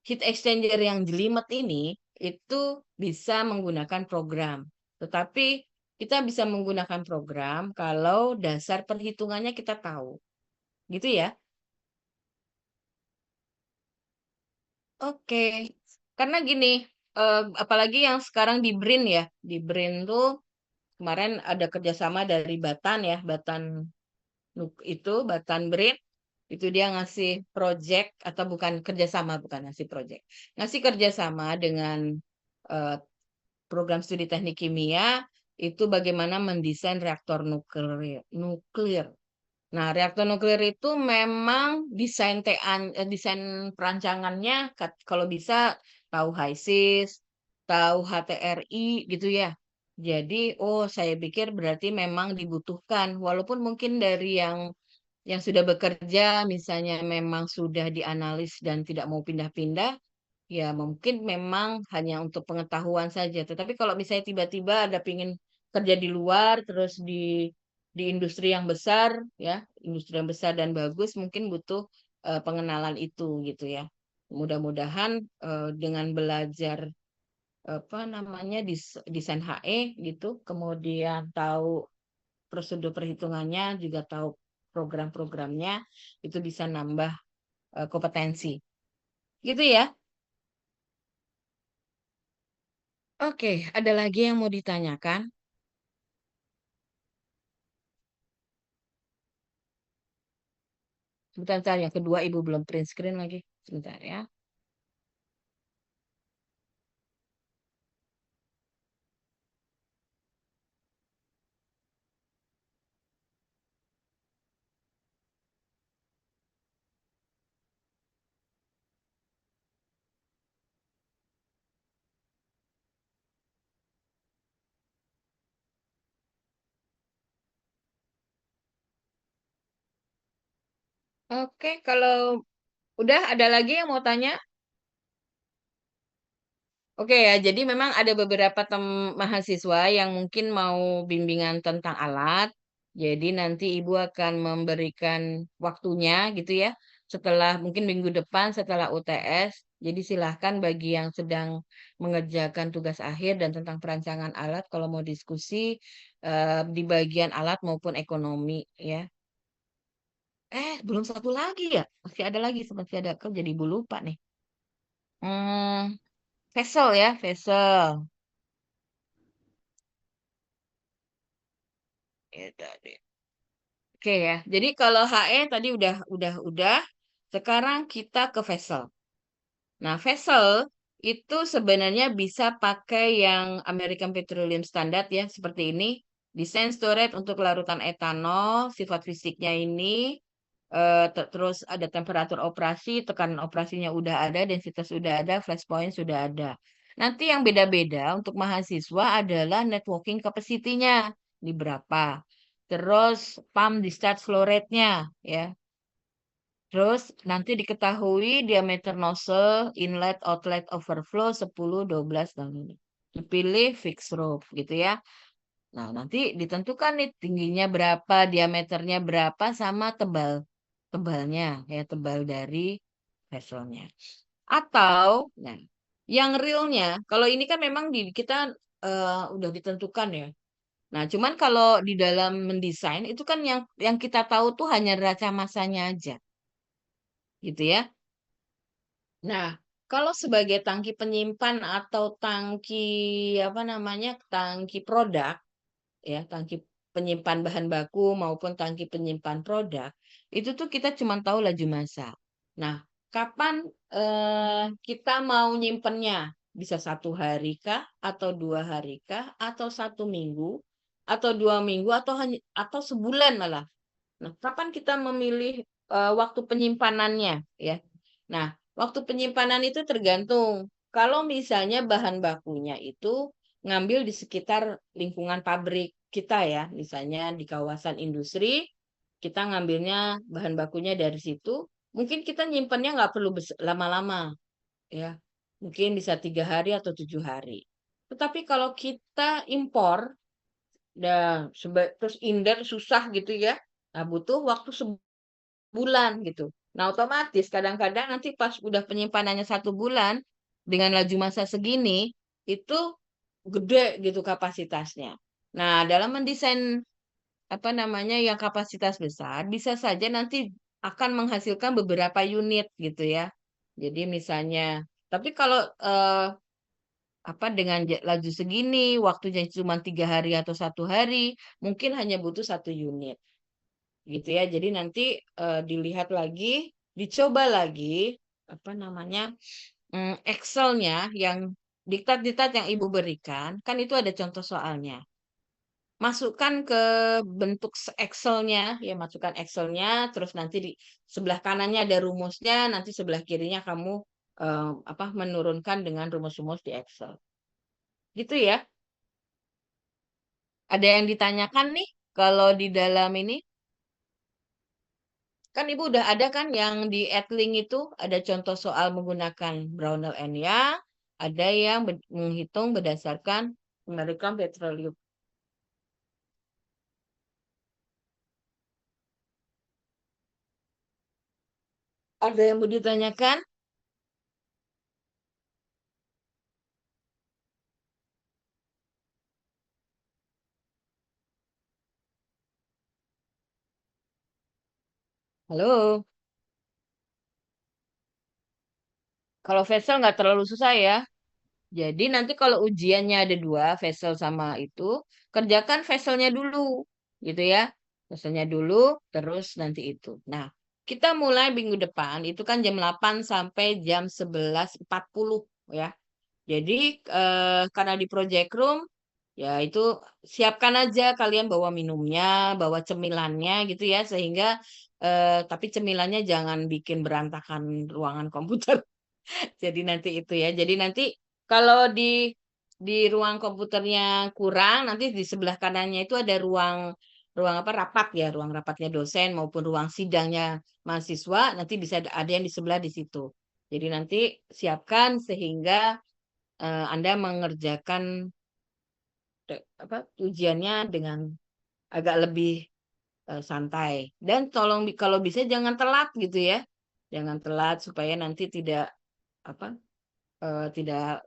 heat exchanger yang jelimet ini itu bisa menggunakan program. Tetapi kita bisa menggunakan program kalau dasar perhitungannya kita tahu. Gitu ya. Oke. Karena gini, apalagi yang sekarang di BRIN ya. Di BRIN tuh kemarin ada kerjasama dari Batan ya, Batan itu, Batan BRIN. Itu dia ngasih project atau bukan kerjasama, bukan ngasih project. Ngasih kerjasama dengan eh, program studi teknik kimia itu bagaimana mendesain reaktor nuklir. Nuklir. Nah, reaktor nuklir itu memang desain perancangannya kalau bisa tahu HISIS, tahu HTRI gitu ya. Jadi, oh saya pikir berarti memang dibutuhkan walaupun mungkin dari yang sudah bekerja misalnya memang sudah dianalis dan tidak mau pindah-pindah. Ya, mungkin memang hanya untuk pengetahuan saja. Tetapi kalau misalnya tiba-tiba ada pingin kerja di luar, terus di industri yang besar, ya, industri yang besar dan bagus, mungkin butuh pengenalan itu gitu ya. Mudah-mudahan dengan belajar apa namanya desain HE gitu, kemudian tahu prosedur perhitungannya, juga tahu program-programnya, itu bisa nambah kompetensi. Gitu ya. Oke, ada lagi yang mau ditanyakan? Sebentar, yang kedua Ibu belum print screen lagi. Sebentar ya. Oke, kalau udah ada lagi yang mau tanya? Oke ya, jadi memang ada beberapa mahasiswa yang mungkin mau bimbingan tentang alat. Jadi nanti Ibu akan memberikan waktunya gitu ya. Setelah mungkin minggu depan setelah UTS. Jadi silahkan bagi yang sedang mengerjakan tugas akhir dan tentang perancangan alat kalau mau diskusi di bagian alat maupun ekonomi ya. Belum satu lagi ya? Masih ada lagi, masih ada. Kok jadi Ibu lupa nih. Hmm, Vessel ya, vessel. Ya, udah deh. Oke ya. Jadi kalau HE tadi udah. Sekarang kita ke vessel. Nah, vessel itu sebenarnya bisa pakai yang American Petroleum Standard ya, seperti ini. Desain storage untuk larutan etanol, sifat fisiknya ini, terus ada temperatur operasi, tekanan operasinya udah ada, densitas udah ada, flash point sudah ada. Nanti yang beda-beda untuk mahasiswa adalah networking capacity-nya, di berapa. Terus pump discharge flow rate-nya, ya. Terus nanti diketahui diameter nozzle, inlet, outlet, overflow 10, 12, dan ini. Dipilih fixed roof gitu ya. Nah, nanti ditentukan nih tingginya berapa, diameternya berapa, sama tebalnya, ya tebal dari vesselnya. Atau, nah, yang realnya, kalau ini kan memang kita udah ditentukan ya. Nah, cuman kalau di dalam mendesain itu kan yang kita tahu tuh hanya neraca masanya aja, gitu ya. Nah, kalau sebagai tangki penyimpan atau tangki apa namanya, tangki produk, ya, tangki penyimpan bahan baku maupun tangki penyimpan produk, itu tuh kita cuma tahu laju masa. Nah, kapan kita mau nyimpennya? Bisa 1 hari kah, atau 2 hari kah, atau 1 minggu, atau 2 minggu, atau sebulan malah. Nah, kapan kita memilih waktu penyimpanannya, ya? Nah, waktu penyimpanan itu tergantung. Kalau misalnya bahan bakunya itu ngambil di sekitar lingkungan pabrik kita ya, misalnya di kawasan industri, kita ngambilnya bahan bakunya dari situ, mungkin kita nyimpannya nggak perlu lama-lama, ya. Mungkin bisa 3 hari atau 7 hari. Tetapi kalau kita impor, terus inden susah gitu ya, nah butuh waktu bulan gitu. Nah, otomatis kadang-kadang nanti pas udah penyimpanannya 1 bulan dengan laju masa segini itu gede gitu kapasitasnya. Nah, dalam mendesain apa namanya yang kapasitas besar bisa saja nanti akan menghasilkan beberapa unit gitu ya. Jadi misalnya, tapi kalau apa dengan laju segini, waktunya cuma 3 hari atau 1 hari, mungkin hanya butuh 1 unit gitu ya. Jadi nanti dilihat lagi, dicoba lagi apa namanya Excel-nya yang diktat-diktat yang Ibu berikan, kan itu ada contoh soalnya. Masukkan ke bentuk Excel-nya, ya masukkan Excel-nya, terus nanti di sebelah kanannya ada rumusnya, nanti sebelah kirinya kamu apa menurunkan dengan rumus-rumus di Excel. Gitu ya. Ada yang ditanyakan nih kalau di dalam ini? Kan Ibu udah ada kan yang di Edling itu ada contoh soal menggunakan Brownell and Young, ada yang menghitung berdasarkan American Petroleum. Ada yang mau ditanyakan? Halo, kalau vessel nggak terlalu susah ya. Jadi nanti kalau ujiannya ada 2, vessel sama itu, kerjakan vesselnya dulu, gitu ya. Vesselnya dulu, terus nanti itu. Nah, kita mulai minggu depan, itu kan jam 8 sampai jam 11.40 ya. Jadi karena di project room, ya itu siapkan aja kalian bawa minumnya, bawa cemilannya gitu ya, sehingga tapi cemilannya jangan bikin berantakan ruangan komputer. Jadi nanti itu ya. Jadi nanti kalau di ruang komputernya kurang, nanti di sebelah kanannya itu ada ruang ruang apa rapat ya, ruang rapatnya dosen maupun ruang sidangnya mahasiswa, nanti bisa ada yang di sebelah di situ. Jadi nanti siapkan sehingga Anda mengerjakan apa ujiannya dengan agak lebih santai. Dan tolong kalau bisa jangan telat gitu ya. Jangan telat supaya nanti tidak apa tidak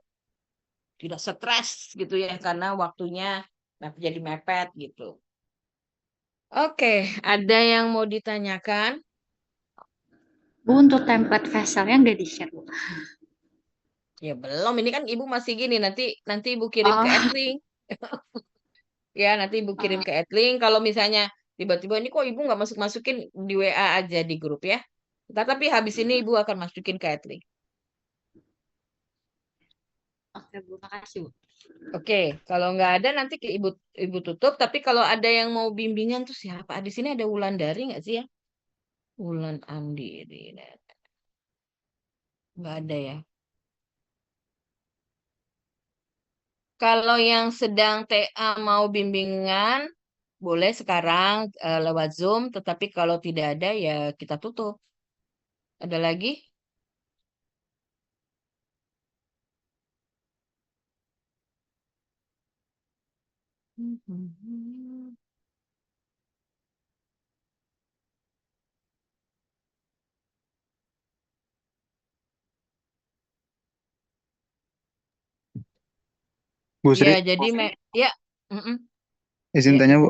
tidak stres gitu ya karena waktunya jadi mepet gitu. Oke, ada yang mau ditanyakan? Bu, untuk template vesselnya nggak di-share, Bu. Ya belum, ini kan Ibu masih gini, nanti nanti Ibu kirim ke Oh, Edling. Ya, nanti Ibu kirim oh, ke Edling. Kalau misalnya tiba-tiba ini kok Ibu nggak masuk-masukin di WA aja di grup ya. Tapi habis ini Ibu akan masukin ke Edling. oke Bu, makasih Bu. Oke, kalau nggak ada nanti ke Ibu tutup. Tapi kalau ada yang mau bimbingan tuh siapa? Di sini ada Wulandari nggak sih ya? Wulan Andiri. Nggak ada ya. Kalau yang sedang TA mau bimbingan, boleh sekarang lewat Zoom. Tetapi kalau tidak ada ya kita tutup. Ada lagi? Bu Ya, Sri, jadi ya, mm-mm, izin ya, tanya Bu,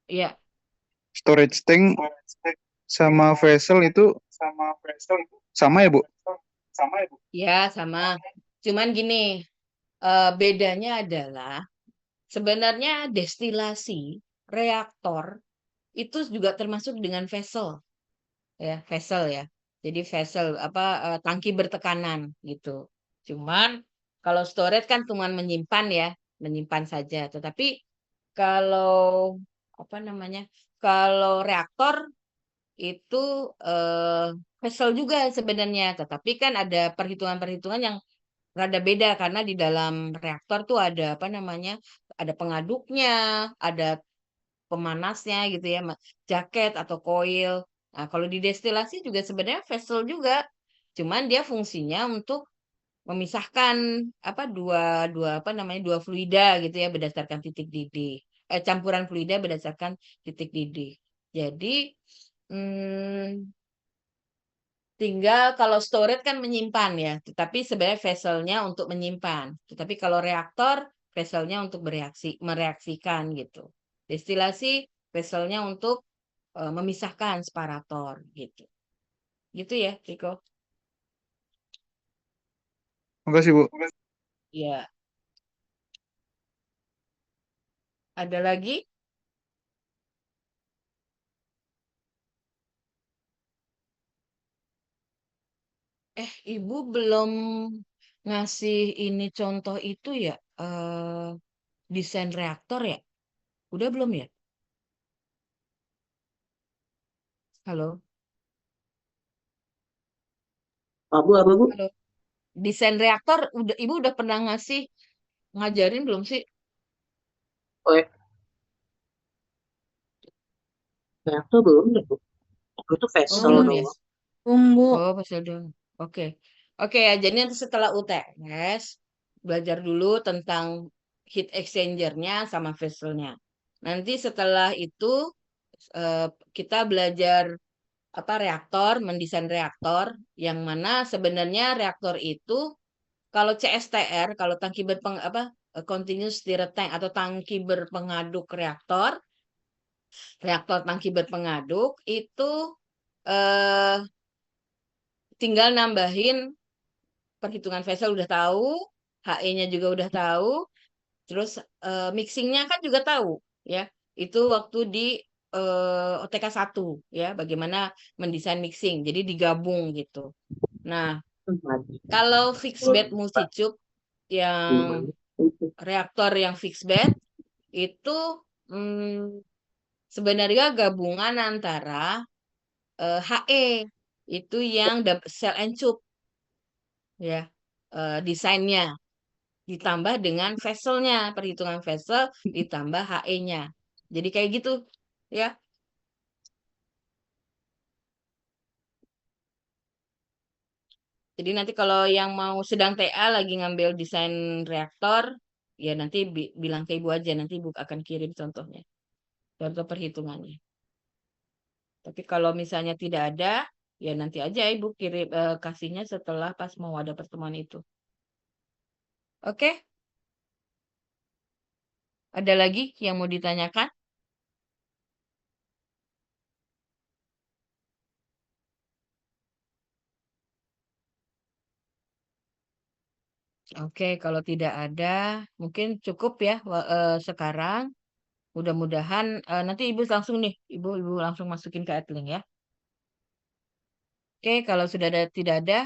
ya. storage tank sama vessel itu sama ya Bu? Ya, sama. Cuman gini, bedanya adalah sebenarnya destilasi reaktor itu juga termasuk dengan vessel, ya, vessel ya. Jadi vessel apa tangki bertekanan gitu. Cuman kalau storage kan cuma menyimpan ya, menyimpan saja. Tetapi kalau apa namanya? Kalau reaktor itu vessel juga sebenarnya, tetapi kan ada perhitungan-perhitungan yang rada beda karena di dalam reaktor tuh ada apa namanya? Ada pengaduknya, ada pemanasnya gitu ya, jaket atau koil. Nah, kalau di destilasi juga sebenarnya vessel juga, cuman dia fungsinya untuk memisahkan apa dua dua apa namanya dua fluida gitu ya berdasarkan titik didih. Campuran fluida berdasarkan titik didih. Jadi hmm, tinggal kalau storage kan menyimpan ya, tetapi sebenarnya vesselnya untuk menyimpan. Tetapi kalau reaktor vesselnya untuk mereaksikan gitu. Destilasi vesselnya untuk memisahkan separator gitu. Gitu ya, Riko. Makasih, Bu. Ya, ada lagi? Ibu belum ngasih ini contoh itu ya, desain reaktor ya? Udah belum ya? Halo, Apa Bu? halo. Desain reaktor udah Ibu udah pernah ngajarin belum sih? Oh ya, reaktor belum deh Bu. Waktu itu Oh, vessel belum Hmm, ya? doang. tunggu. Oh, pas dong. Oke. Oke ya, jadi nanti setelah UTS belajar dulu tentang heat exchanger-nya sama vesselnya. Nanti setelah itu eh, kita belajar apa reaktor, mendesain reaktor yang mana sebenarnya reaktor itu kalau CSTR, kalau tangki continuous stirred tank atau tangki berpengaduk reaktor, reaktor tangki berpengaduk itu eh tinggal nambahin perhitungan vessel udah tahu, HE-nya juga udah tahu, terus mixingnya kan juga tahu ya. Itu waktu di OTK 1 ya, bagaimana mendesain mixing. Jadi digabung gitu. Nah, kalau fixed bed multi tube yang reaktor yang fixed bed itu hmm, sebenarnya gabungan antara HE itu yang cell and tube ya desainnya ditambah dengan vesselnya, perhitungan vessel ditambah HE-nya. Jadi kayak gitu ya. Jadi nanti kalau yang mau sedang TA lagi ngambil desain reaktor, ya nanti bilang ke Ibu aja, nanti Ibu akan kirim contohnya, contoh perhitungannya. Tapi kalau misalnya tidak ada, ya nanti aja Ibu kirim kasihnya setelah pas mau ada pertemuan itu. Oke? Ada lagi yang mau ditanyakan? Oke, kalau tidak ada, mungkin cukup ya sekarang. Mudah-mudahan nanti Ibu langsung nih, Ibu langsung masukin ke Adlink ya. Oke, kalau sudah tidak ada,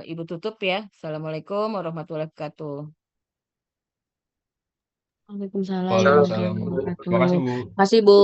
Ibu tutup ya. Assalamualaikum warahmatullahi wabarakatuh. Waalaikumsalam Waalaikumsalam, warahmatullahi Bu. wabarakatuh. Makasih, Bu. Makasih, Bu.